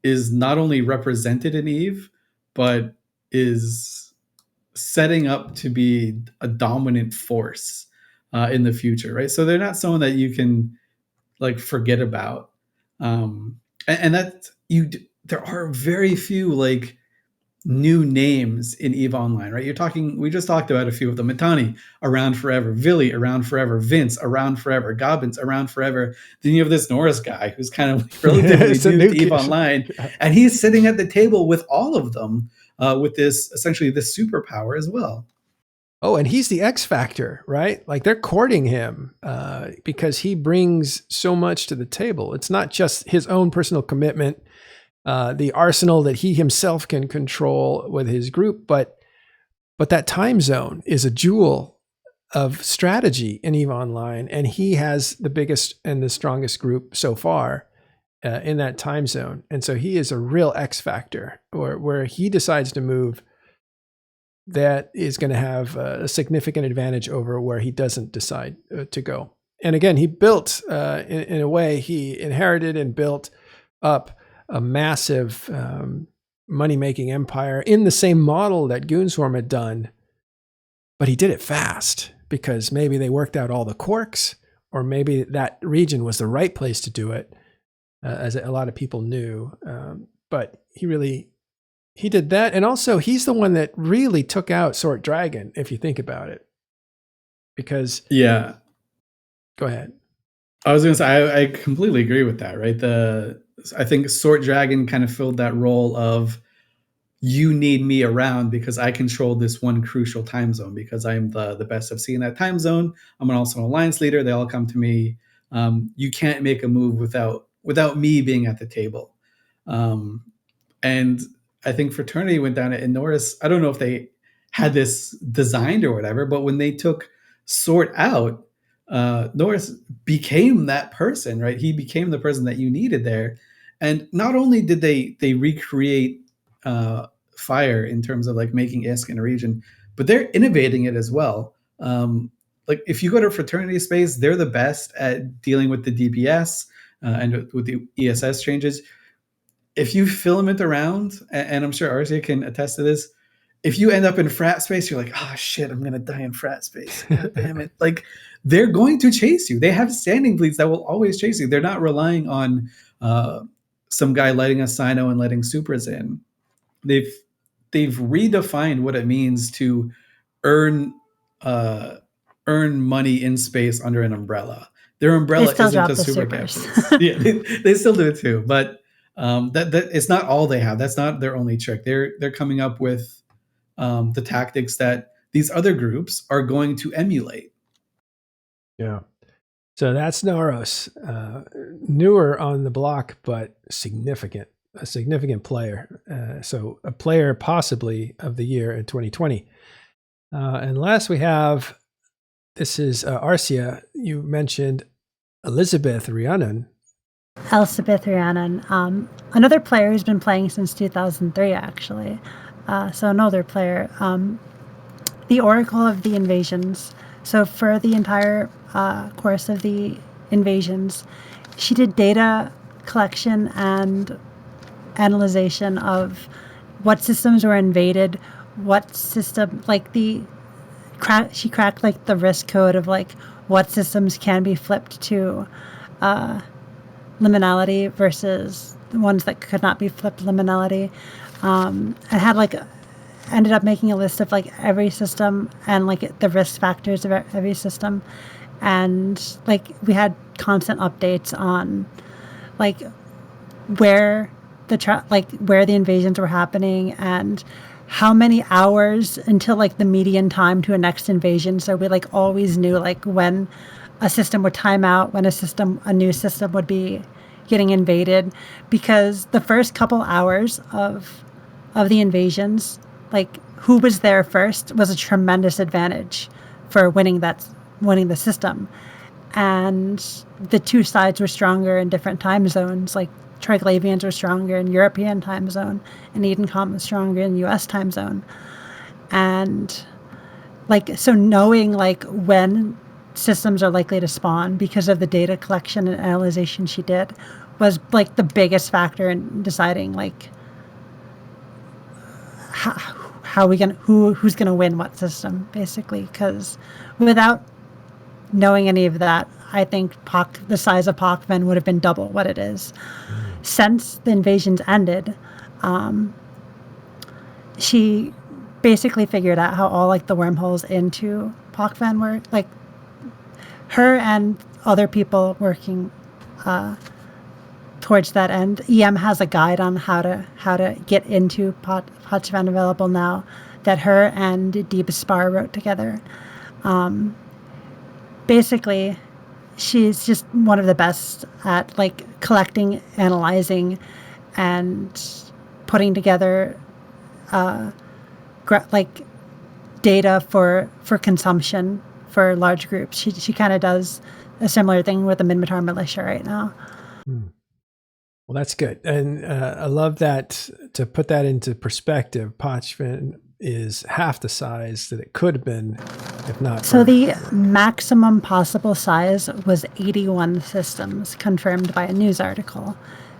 is not only represented in EVE, but is setting up to be a dominant force in the future, right? So they're not someone that you can like forget about, and that there are very few like new names in EVE Online, right? We just talked about a few of them. Mitani, around forever. Vili, around forever. Vince, around forever. Gobbins, around forever. Then you have this Norris guy who's kind of like relatively new to EVE Online. And he's sitting at the table with all of them with essentially this superpower as well. Oh, and he's the X factor, right? Like they're courting him because he brings so much to the table. It's not just his own personal commitment, the arsenal that he himself can control with his group, but that time zone is a jewel of strategy in EVE Online, and he has the biggest and the strongest group so far in that time zone. And so he is a real X factor, where he decides to move, that is going to have a significant advantage over where he doesn't decide to go. And again, he built, in a way, he inherited and built up a massive money-making empire in the same model that Goonswarm had done, but he did it fast because maybe they worked out all the quirks, or maybe that region was the right place to do it, as a lot of people knew. But he did that. And also he's the one that really took out Sort Dragon, if you think about it. Because yeah, go ahead. I was going to say, I completely agree with that, right? I think Sort Dragon kind of filled that role of you need me around because I control this one crucial time zone because I'm the best FC in that time zone. I'm also an alliance leader. They all come to me. You can't make a move without me being at the table. And I think Fraternity went down it, and Norris, I don't know if they had this designed or whatever, but when they took Sort out, Norris became that person, right? He became the person that you needed there. And not only did they recreate Fire in terms of like making ISK in a region, but they're innovating it as well. Like if you go to Fraternity space, they're the best at dealing with the DPS and with the ESS changes. If you filament around, and I'm sure Arcia can attest to this, if you end up in frat space, you're like, oh shit, I'm gonna die in frat space. God damn it. Like they're going to chase you. They have standing fleets that will always chase you. They're not relying on some guy lighting a Sino and letting supers in. They've redefined what it means to earn money in space under an umbrella. Their umbrella isn't a super capitals. Yeah, they still do it too, but that it's not all they have. That's not their only trick. They're coming up with the tactics that these other groups are going to emulate. Yeah. So that's Naros, newer on the block, but a significant player. So a player possibly of the year in 2020. And last we have, this is Arcia. You mentioned Elizabeth Rhiannon. Elizabeth Rhiannon, another player who's been playing since 2003, actually. So another player, the Oracle of the Invasions. So for the entire course of the invasions, she did data collection and analyzation of what systems were invaded, what system, like she cracked like the risk code of like what systems can be flipped to liminality versus the ones that could not be flipped liminality. And had like ended up making a list of like every system and like the risk factors of every system, and like we had constant updates on like where where the invasions were happening and how many hours until like the median time to a next invasion. So we like always knew like when a system would time out, when a new system would be getting invaded, because the first couple hours of the invasions, like who was there first was a tremendous advantage for winning the system. And the two sides were stronger in different time zones. Like Triglavians were stronger in European time zone, and Edencom was stronger in US time zone. And like, so knowing like when systems are likely to spawn because of the data collection and analyzation she did was like the biggest factor in deciding like who's gonna win what system, basically. Because without knowing any of that, I think the size of Pochven would have been double what it is. Since the invasions ended, she basically figured out how all like the wormholes into Pochven work. Like her and other people working towards that end. EM has a guide on how to get into Pochven available now that her and Deepaspar wrote together. Basically, she's just one of the best at like collecting, analyzing, and putting together like data for consumption for large groups. She kind of does a similar thing with the Minmatar militia right now. Well, that's good. And I love that, to put that into perspective, Pochven is half the size that it could have been if not. So the maximum possible size was 81 systems, confirmed by a news article.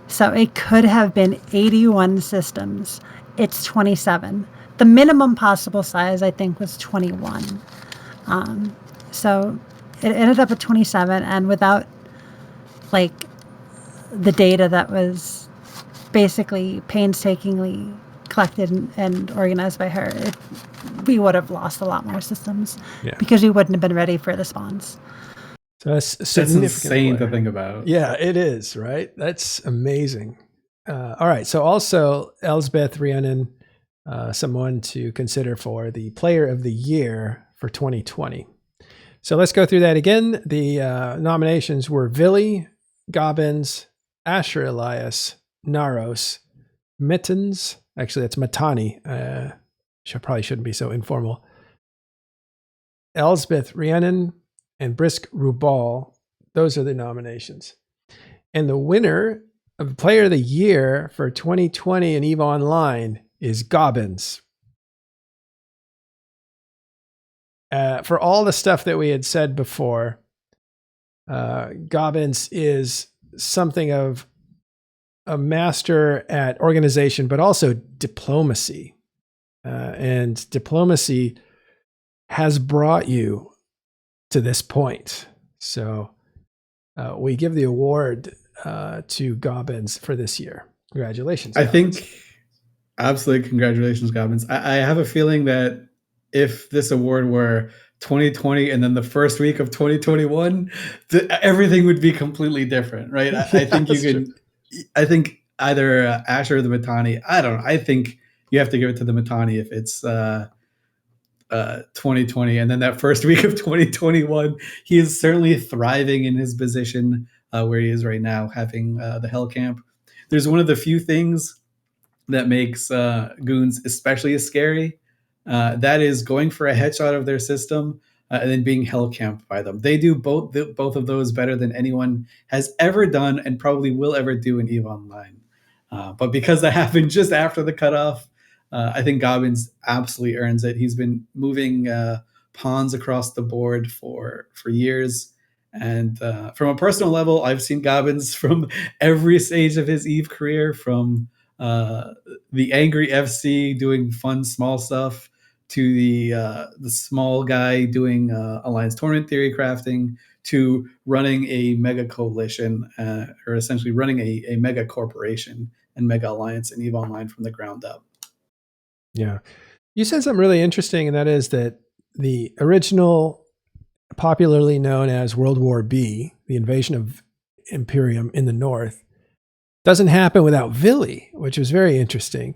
So it could have been 81 systems. It's 27. The minimum possible size, I think, was 21. So it ended up at 27, and without like the data that was basically painstakingly collected and organized by her, we would have lost a lot more systems because we wouldn't have been ready for the spawns. So that's insane to think about. Yeah, it is, right? That's amazing. All right. So also Elizabeth Rhiannon, someone to consider for the Player of the Year for 2020. So let's go through that again. The nominations were Vili, Gobbins, Asher Elias, Naros, Mittens. Actually, that's Matani. Probably shouldn't be so informal. Elspeth Rhiannon and Brisk Rubal. Those are the nominations. And the winner of Player of the Year for 2020 in EVE Online is Gobbins. For all the stuff that we had said before, Gobbins is something of a master at organization, but also diplomacy. And diplomacy has brought you to this point. So we give the award to Gobbins for this year. Congratulations, I Gobbins. think absolutely congratulations, Gobbins. I have a feeling that if this award were 2020 and then the first week of 2021, everything would be completely different, right? I think you could. True. I think either Asher or the Matani. I don't know. I think you have to give it to the Matani if it's 2020, and then that first week of 2021, he is certainly thriving in his position where he is right now, having the Hell Camp. There's one of the few things that makes Goons especially scary. That is going for a headshot of their system and then being Hell Camped by them. They do both of those better than anyone has ever done and probably will ever do in EVE Online. But because that happened just after the cutoff, I think Gobbins absolutely earns it. He's been moving pawns across the board for years. And from a personal level, I've seen Gobbins from every stage of his EVE career, from the angry FC doing fun small stuff to the small guy doing Alliance Tournament Theory crafting, to running a mega coalition, or essentially running a mega corporation and mega alliance in EVE Online from the ground up. Yeah. You said something really interesting, and that is that the original, popularly known as World War B, the invasion of Imperium in the north, doesn't happen without Vili, which was very interesting.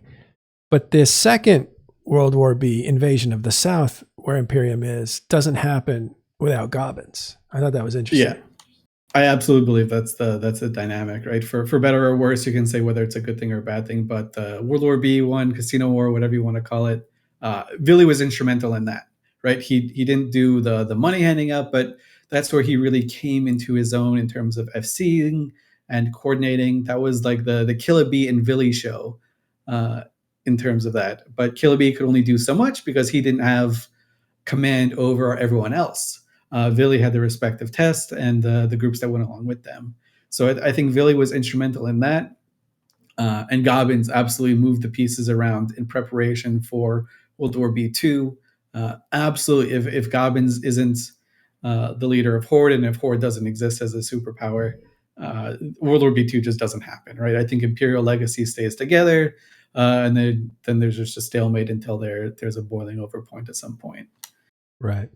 But this second World War B invasion of the south, where Imperium is, doesn't happen without Gobbins. I thought that was interesting. Yeah. I absolutely believe that's the dynamic, right? For better or worse, you can say whether it's a good thing or a bad thing, but World War B one, Casino War, whatever you want to call it, Vili was instrumental in that, right? He didn't do the money handing up, but that's where he really came into his own in terms of FCing and coordinating. That was like the Killaby and Vili show in terms of that. But Killaby could only do so much because he didn't have command over everyone else. Vili had the respective test and the groups that went along with them. So I think Vili was instrumental in that. And Gobbins absolutely moved the pieces around in preparation for World War B2. Absolutely, if Gobbins isn't the leader of Horde, and if Horde doesn't exist as a superpower, World War B2 just doesn't happen, right? I think Imperial Legacy stays together, and then there's just a stalemate until there's a boiling over point at some point. Right.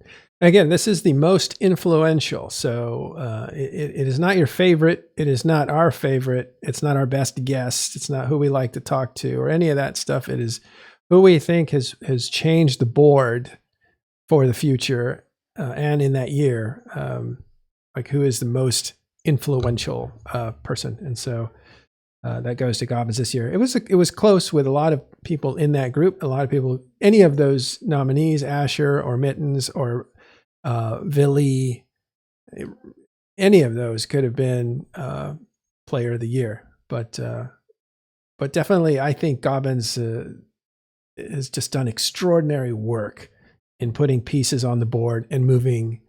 Again, this is the most influential. So it is not your favorite. It is not our favorite. It's not our best guest. It's not who we like to talk to or any of that stuff. It is who we think has changed the board for the future and in that year. Like who is the most influential person. And so that goes to Gobbins this year. It was close with a lot of people in that group. A lot of people, any of those nominees, Asher or Mittens or Vili, any of those could have been Player of the Year. But definitely, I think Gobbins has just done extraordinary work in putting pieces on the board and moving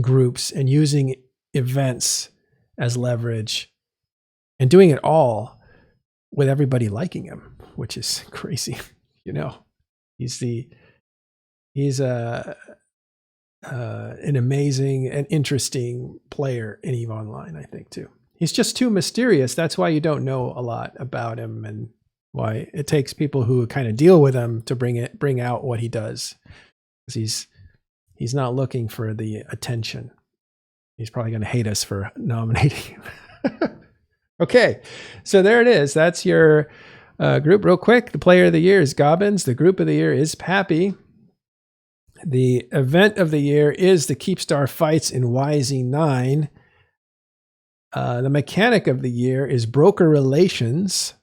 groups and using events as leverage. And doing it all with everybody liking him, which is crazy. You know, he's an amazing and interesting player in EVE Online, I think, too. He's just too mysterious. That's why you don't know a lot about him and why it takes people who kind of deal with him to bring out what he does. Because he's not looking for the attention. He's probably going to hate us for nominating him. Okay, so there it is. That's your Group real quick. The player of the year is Gobbins. The group of the year is Pappy. The event of the year is the Keepstar Fights in YZ9. The mechanic of the year is Broker Relations.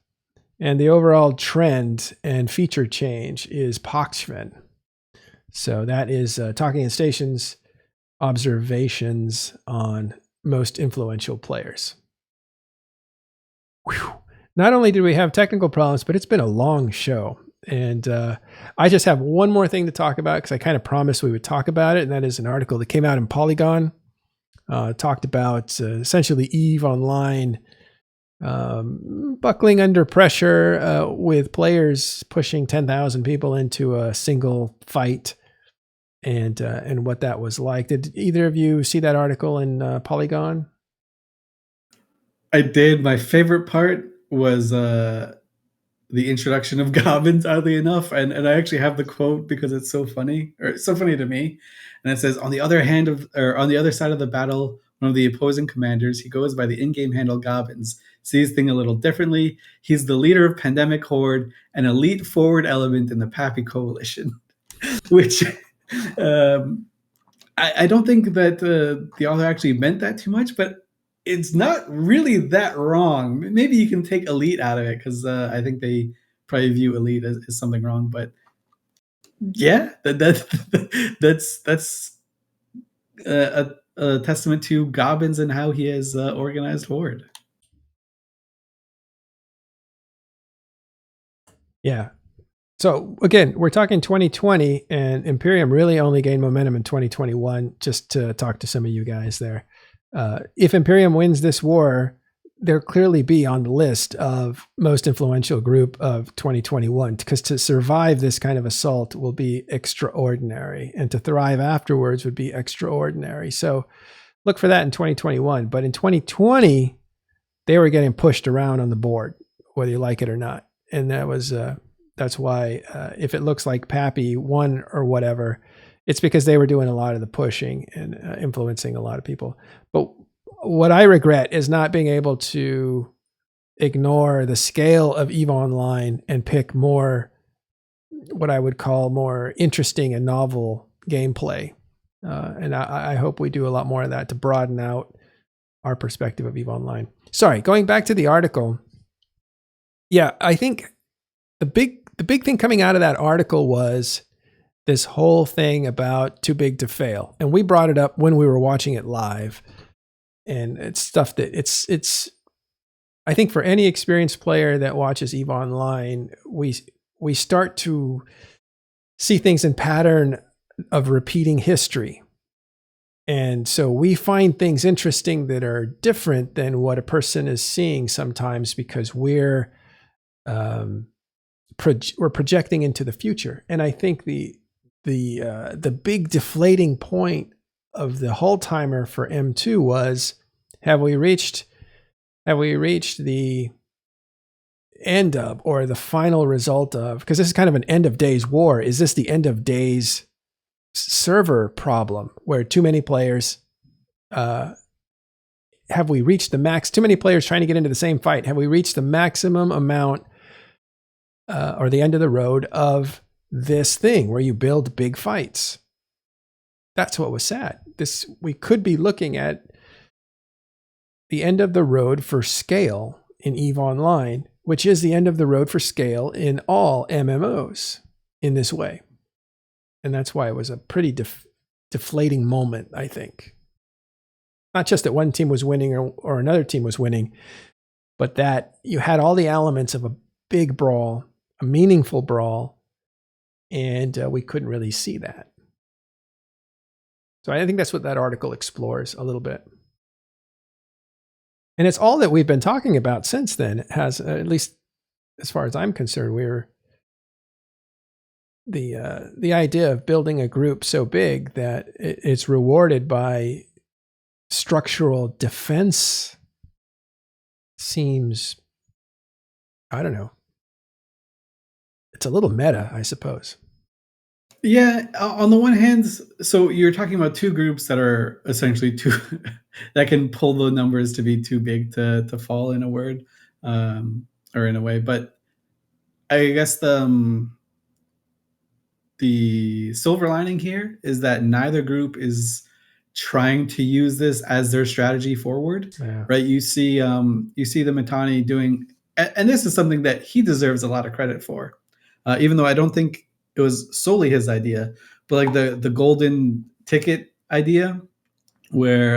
And the overall trend and feature change is Poxven. So that is Talking Station's observations on most influential players. Whew. Not only did we have technical problems, but it's been a long show. And I just have one more thing to talk about because I kind of promised we would talk about it. And that is an article that came out in Polygon. Talked about essentially EVE Online buckling under pressure with players pushing 10,000 people into a single fight and what that was like. Did either of you see that article in Polygon? I did. My favorite part was the introduction of Gobbins, oddly enough, and I actually have the quote because it's so funny, or it's so funny to me. And it says, on the other side of the battle, one of the opposing commanders, he goes by the in-game handle Gobbins, sees things a little differently. He's the leader of Pandemic Horde, an elite forward element in the Pappy Coalition, which I don't think that the author actually meant that too much, but it's not really that wrong. Maybe you can take elite out of it because I think they probably view elite as something wrong. But yeah, that's a testament to Gobbins and how he has organized Horde. Yeah. So again, we're talking 2020, and Imperium really only gained momentum in 2021. Just to talk to some of you guys there. If Imperium wins this war, they'll clearly be on the list of most influential group of 2021, because to survive this kind of assault will be extraordinary, and to thrive afterwards would be extraordinary. So look for that in 2021. But in 2020, they were getting pushed around on the board, whether you like it or not. And that's why if it looks like Pappy won or whatever, it's because they were doing a lot of the pushing and influencing a lot of people. But what I regret is not being able to ignore the scale of EVE Online and pick more, what I would call more interesting and novel gameplay. And I hope we do a lot more of that to broaden out our perspective of EVE Online. Sorry, going back to the article. Yeah, I think the big thing coming out of that article was this whole thing about too big to fail. And we brought it up when we were watching it live. And it's stuff that it's I think for any experienced player that watches EVE Online, we start to see things in pattern of repeating history. And so we find things interesting that are different than what a person is seeing sometimes, because we're projecting into the future. And I think the big deflating point of the whole timer for M2 was, have we reached the end of, or the final result of, because this is kind of an end of days war. Is this the end of days server problem where too many players, have we reached the max, too many players trying to get into the same fight? Have we reached the maximum amount or the end of the road of this thing where you build big fights? That's what was sad. We could be looking at the end of the road for scale in EVE Online, which is the end of the road for scale in all MMOs in this way. And that's why it was a pretty deflating moment, I think. Not just that one team was winning or another team was winning, but that you had all the elements of a big brawl, a meaningful brawl, and we couldn't really see that. So I think that's what that article explores a little bit. And it's all that we've been talking about since then. It has, at least as far as I'm concerned, we're the idea of building a group so big that it's rewarded by structural defense seems, I don't know. It's a little meta, I suppose. Yeah, on the one hand, so you're talking about two groups that are essentially two that can pull the numbers to be too big to fall, in a word, or in a way. But I guess the silver lining here is that neither group is trying to use this as their strategy forward, Yeah. right? You see the Mittani doing, and this is something that he deserves a lot of credit for, even though I don't think it was solely his idea, but like the golden ticket idea, where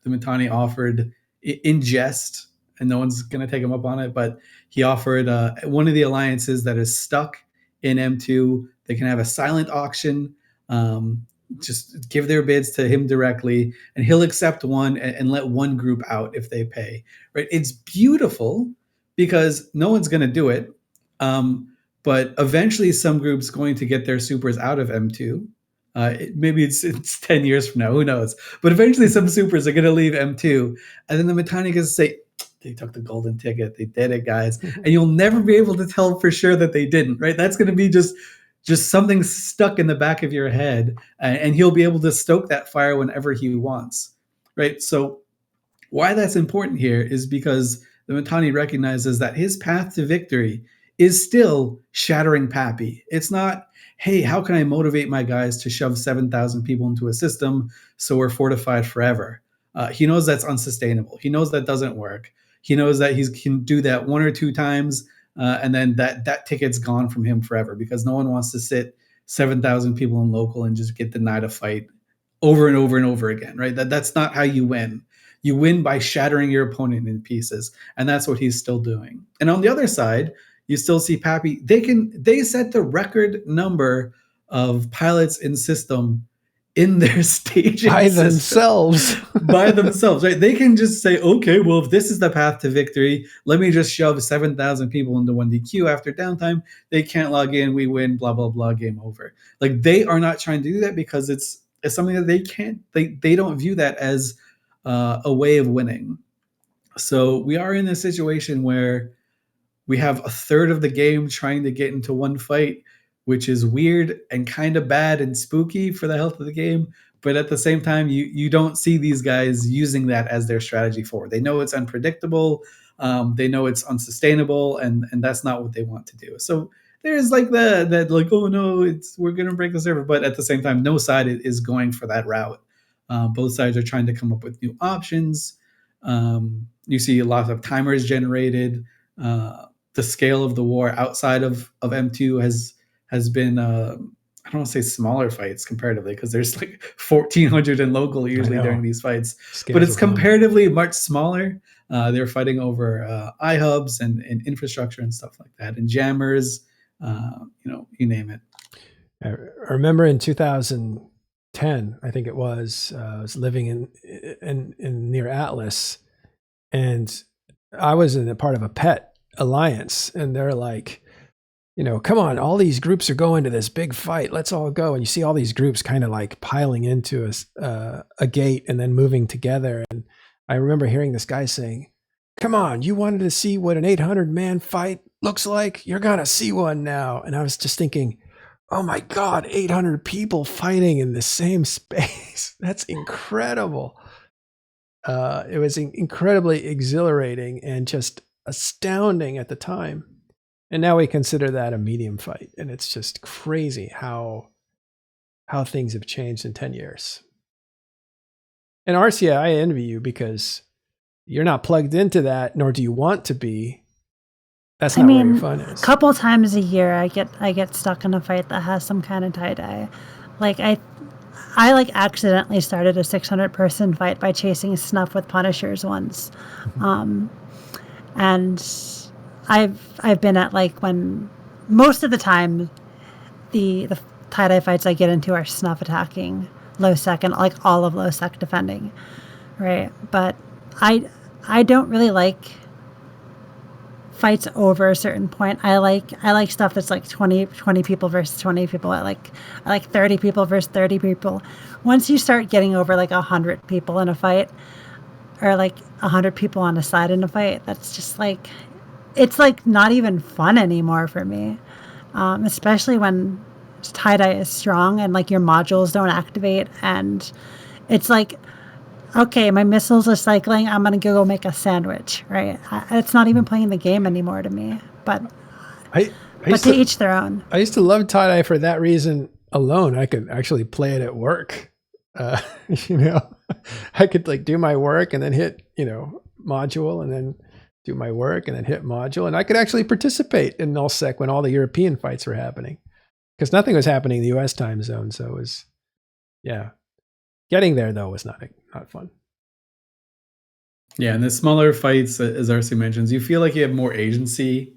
the Mittani offered in jest, and no one's going to take him up on it, but he offered one of the alliances that is stuck in M2. They can have a silent auction, um, just give their bids to him directly, and he'll accept one and let one group out if they pay. Right? It's beautiful because no one's going to do it, but eventually some groups going to get their supers out of M2. Maybe it's 10 years from now, who knows? But eventually some supers are going to leave M2, and then the Mittani gonna say, they took the golden ticket, they did it, guys. And you'll never be able to tell for sure that they didn't, right? That's going to be just something stuck in the back of your head, and he'll be able to stoke that fire whenever he wants, right? So why that's important here is because the Mittani recognizes that his path to victory is still shattering Pappy. It's not, hey, how can I motivate my guys to shove 7,000 people into a system so we're fortified forever? He knows that's unsustainable. He knows that doesn't work. He knows that he can do that one or two times, and then that ticket's gone from him forever, because no one wants to sit 7,000 people in local and just get denied a fight over and over and over again, right? That's not how you win. You win by shattering your opponent in pieces, and that's what he's still doing. And on the other side, you still see Pappy. They set the record number of pilots in system in their staging By system. themselves. By themselves, right? They can just say, okay, well, if this is the path to victory, let me just shove 7,000 people into 1DQ after downtime. They can't log in, we win, blah, blah, blah, game over. Like, they are not trying to do that because it's something that they don't view that as a way of winning. So we are in a situation where we have a third of the game trying to get into one fight, which is weird and kind of bad and spooky for the health of the game. But at the same time, you don't see these guys using that as their strategy forward. They know it's unpredictable. They know it's unsustainable, and that's not what they want to do. So there's like that like, oh no, we're gonna break the server. But at the same time, no side is going for that route. Both sides are trying to come up with new options. You see a lot of timers generated. The scale of the war outside of M2 has been I don't want to say smaller fights comparatively, because there's like 1,400 in local usually during these fights, but it's comparatively much smaller. They're fighting over iHubs and infrastructure and stuff like that, and jammers, you name it. I remember in 2010, I think it was, I was living in near Atlas, and I was in a part of a pet alliance, and they're like, come on, all these groups are going to this big fight, let's all go. And you see all these groups kind of like piling into a gate and then moving together. And I remember hearing this guy saying, come on, you wanted to see what an 800-man fight looks like? You're gonna see one now. And I was just thinking, oh my God, 800 people fighting in the same space. That's incredible. It was incredibly exhilarating and just astounding at the time. And now we consider that a medium fight. And it's just crazy how things have changed in 10 years. And Arcia, I envy you because you're not plugged into that, nor do you want to be. That's not where your fun is. A couple times a year I get stuck in a fight that has some kind of tie-dye. Like I like accidentally started a 600-person fight by chasing Snuff with Punishers once. And I've been at, like, when most of the time the tie-dye fights I get into are Snuff attacking, low sec, and like all of low sec defending, right? But I don't really like fights over a certain point. I like stuff that's like 20 people versus 20 people. I like 30 people versus 30 people. Once you start getting over like 100 people in a fight, or like 100 people on a side in a fight, that's just like, it's like not even fun anymore for me. Especially when tie-dye is strong and like your modules don't activate, and it's like, okay, my missiles are cycling, I'm gonna go make a sandwich, right? It's not even playing the game anymore to me. But But to each their own. I used to love tie-dye for that reason alone. I could actually play it at work. You know, I could like do my work and then hit, you know, module and then do my work and then hit module. And I could actually participate in nullsec when all the European fights were happening, because nothing was happening in the US time zone. So it was, yeah. Getting there though was not fun. Yeah, and the smaller fights, as RC mentions, you feel like you have more agency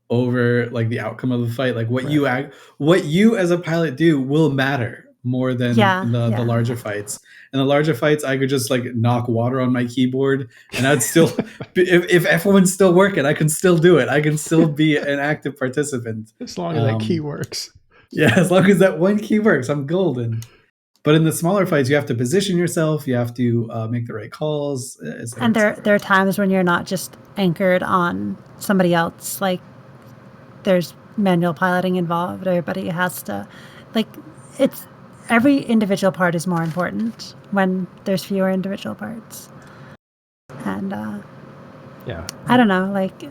over like the outcome of the fight. Like what you as a pilot do will matter more than the larger fights. And the larger fights, I could just like knock water on my keyboard, and I'd still, if everyone's still working, I can still do it. I can still be an active participant as long as that key works. Yeah, as long as that one key works, I'm golden. But in the smaller fights, you have to position yourself. You have to make the right calls. And there are times when you're not just anchored on somebody else. Like there's manual piloting involved. Everybody has to, like, it's every individual part is more important when there's fewer individual parts. And yeah, I don't know, like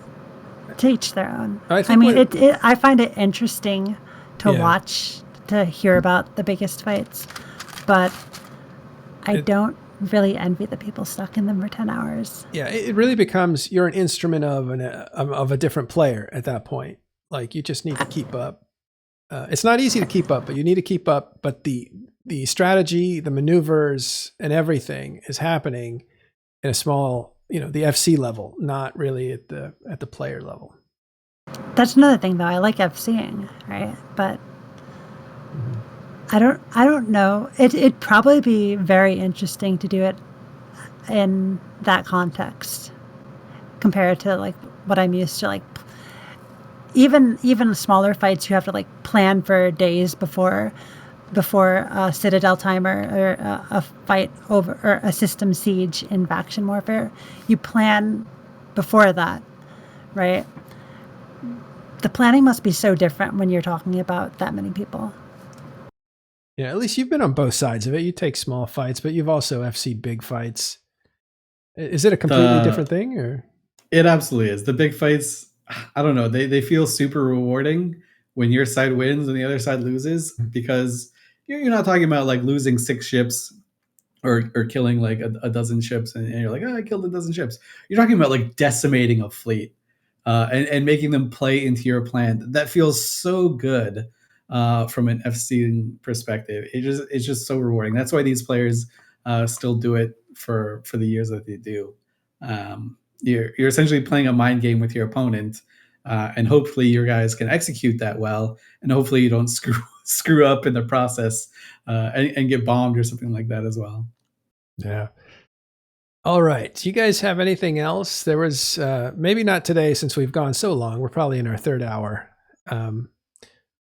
to each their own. I mean, I find it interesting to watch, to hear about the biggest fights. But I don't really envy the people stuck in them for 10 hours. Yeah, it really becomes you're an instrument of a different player at that point. Like you just need to keep up. It's not easy to keep up, but you need to keep up. But the strategy, the maneuvers, and everything is happening in a small, you know, the FC level, not really at the player level. That's another thing, though. I like FCing, right? But. I don't know. It'd probably be very interesting to do it in that context compared to like what I'm used to. Like even smaller fights, you have to like plan for days before a Citadel timer or a fight over or a system siege in faction warfare. You plan before that, right? The planning must be so different when you're talking about that many people. Yeah, at least you've been on both sides of it. You take small fights, but you've also FC big fights. Is it a completely different thing, or? It absolutely is. The big fights, I don't know. They feel super rewarding when your side wins and the other side loses, because you're not talking about like losing 6 ships or killing like a dozen ships, and you're like, oh, I killed a dozen ships. You're talking about like decimating a fleet and making them play into your plan. That feels so good. From an FC perspective, it's just so rewarding. That's why these players still do it for the years that they do. You're essentially playing a mind game with your opponent, and hopefully your guys can execute that well, and hopefully you don't screw up in the process and get bombed or something like that as well. Yeah. All right. Do you guys have anything else? There was maybe not today since we've gone so long. We're probably in our 3rd hour.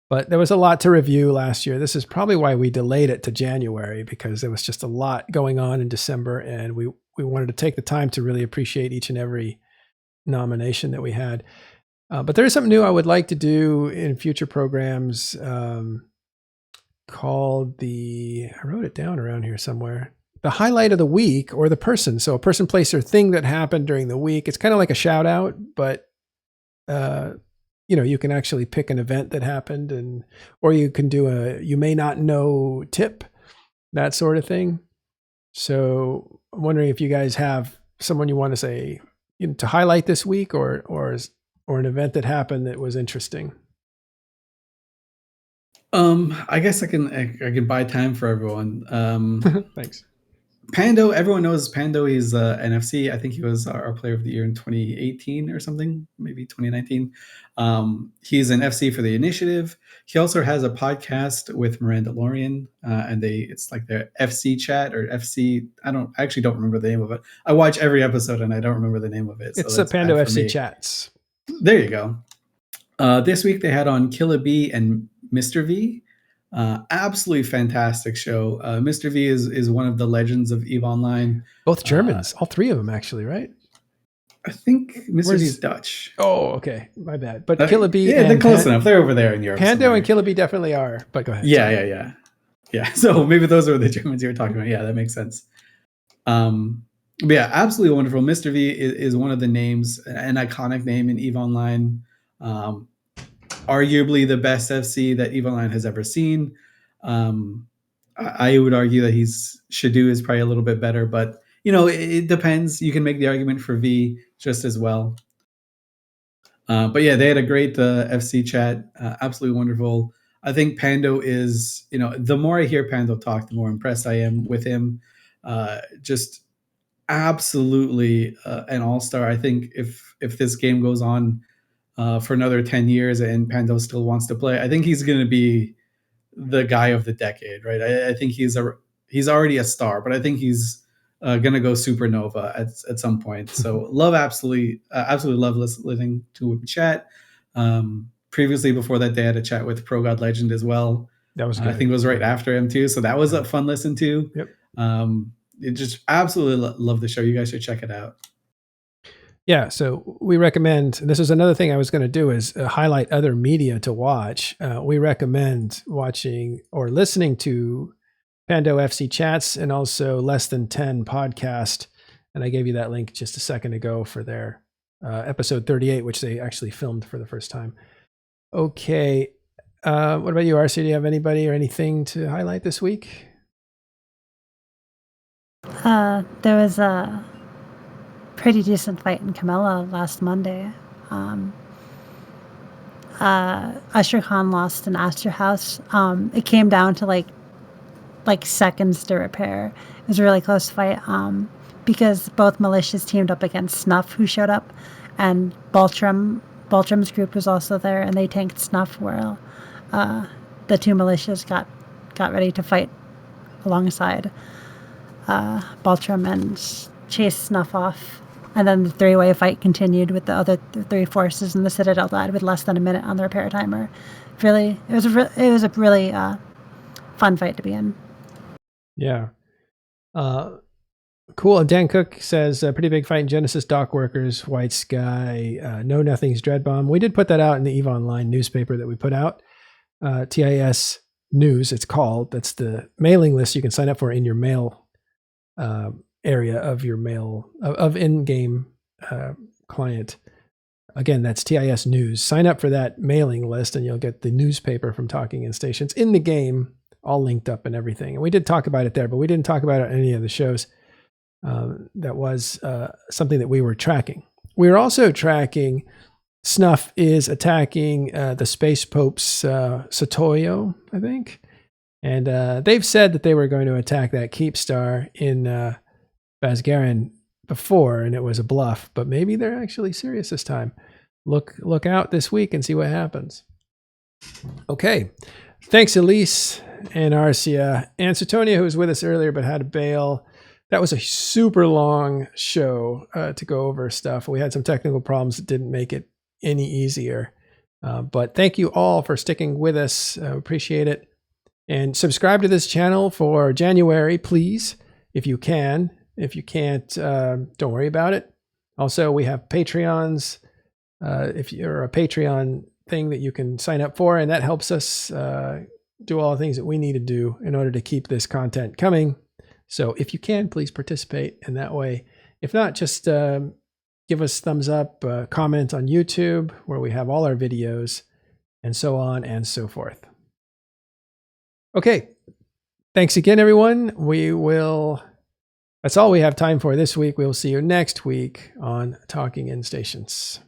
But there was a lot to review last year. This is probably why we delayed it to January, because there was just a lot going on in December, and we wanted to take the time to really appreciate each and every nomination that we had. But there is something new I would like to do in future programs called I wrote it down around here somewhere, the highlight of the week, or the person. So a person, place, or thing that happened during the week. It's kind of like a shout out, but you know, you can actually pick an event that happened, or you can do you may not know tip, that sort of thing. So I'm wondering if you guys have someone you want to say, you know, to highlight this week, or an event that happened that was interesting. I guess I can buy time for everyone. Thanks. Pando, everyone knows Pando. He's NFC. I think he was our player of the year in 2018 or something, maybe 2019. He's an FC for the initiative. He also has a podcast with Miranda Lorian, and it's like their FC chat or FC. I actually don't remember the name of it. I watch every episode and I don't remember the name of it. It's the Pando FC chats. There you go. This week they had on Killa B and Mr. V. Absolutely fantastic show. Mr. V is one of the legends of EVE Online. Both Germans, all 3 of them actually, right? I think Mr. V is Dutch. Oh, okay, my bad. But Killa B, they're close enough. They're over there in Europe. Pando somewhere. and Killa B definitely are. But go ahead. Yeah. So maybe those are the Germans you were talking about. Yeah, that makes sense. But yeah, absolutely wonderful. Mr. V is one of the names, an iconic name in EVE Online. arguably the best FC that EVE Online has ever seen. I would argue that Shadoo is probably a little bit better, but it depends. You can make the argument for V just as well. But yeah, they had a great FC chat, absolutely wonderful. I think Pando is, the more I hear Pando talk, the more impressed I am with him. Just absolutely an all-star. I think if this game goes on for another 10 years and Pando still wants to play, I think he's going to be the guy of the decade, right? I think he's already a star, but I think he's going to go supernova at some point. So absolutely love listening to him chat. Previously, before that, they had a chat with Pro God Legend as well. That was good. I think it was right after him too. So that was a fun listen to. Yep. It just absolutely love the show. You guys should check it out. Yeah, so we recommend, this is another thing I was going to do, is highlight other media to watch. We recommend watching or listening to Pando FC Chats and also Less Than 10 podcast. And I gave you that link just a second ago for their episode 38, which they actually filmed for the first time. Okay. What about you, RC? Do you have anybody or anything to highlight this week? There was a pretty decent fight in Camilla last Monday. Usher Khan lost in Astor House. It came down to like seconds to repair. It was a really close fight because both militias teamed up against Snuff, who showed up, and Baltram's group was also there, and they tanked Snuff, while the two militias got ready to fight alongside Baltram and chased Snuff off. And then the three-way fight continued with the other three forces, and the Citadel died with less than a minute on the repair timer. It was a really fun fight to be in. Yeah. Cool. Dan Cook says, pretty big fight in Genesis Dock Workers, White Sky, No Nothing's Dread Bomb. We did put that out in the EVE Online newspaper that we put out. TIS News, it's called. That's the mailing list you can sign up for in your mail area of your mail of in-game client. Again, that's TIS News. Sign up for that mailing list and you'll get the newspaper from Talking In Stations in the game, all linked up and everything. And we did talk about it there, but we didn't talk about it on any of the shows. That was something that we were tracking. We were also tracking Snuff is attacking the Space Pope's Satoyo, I think. And they've said that they were going to attack that Keepstar in Basgarin before, and it was a bluff, but maybe they're actually serious this time. Look out this week and see what happens. Okay. Thanks, Elise and Arcia and Suetonia, who was with us earlier but had to bail. That was a super long show to go over stuff. We had some technical problems that didn't make it any easier. But thank you all for sticking with us. Appreciate it. And subscribe to this channel for January, please, if you can. If you can't, don't worry about it. Also, we have Patreons. If you're a Patreon thing that you can sign up for, and that helps us do all the things that we need to do in order to keep this content coming. So if you can, please participate in that way. If not, just give us thumbs up, comment on YouTube where we have all our videos, and so on and so forth. Okay. Thanks again, everyone. That's all we have time for this week. We'll see you next week on Talking In Stations.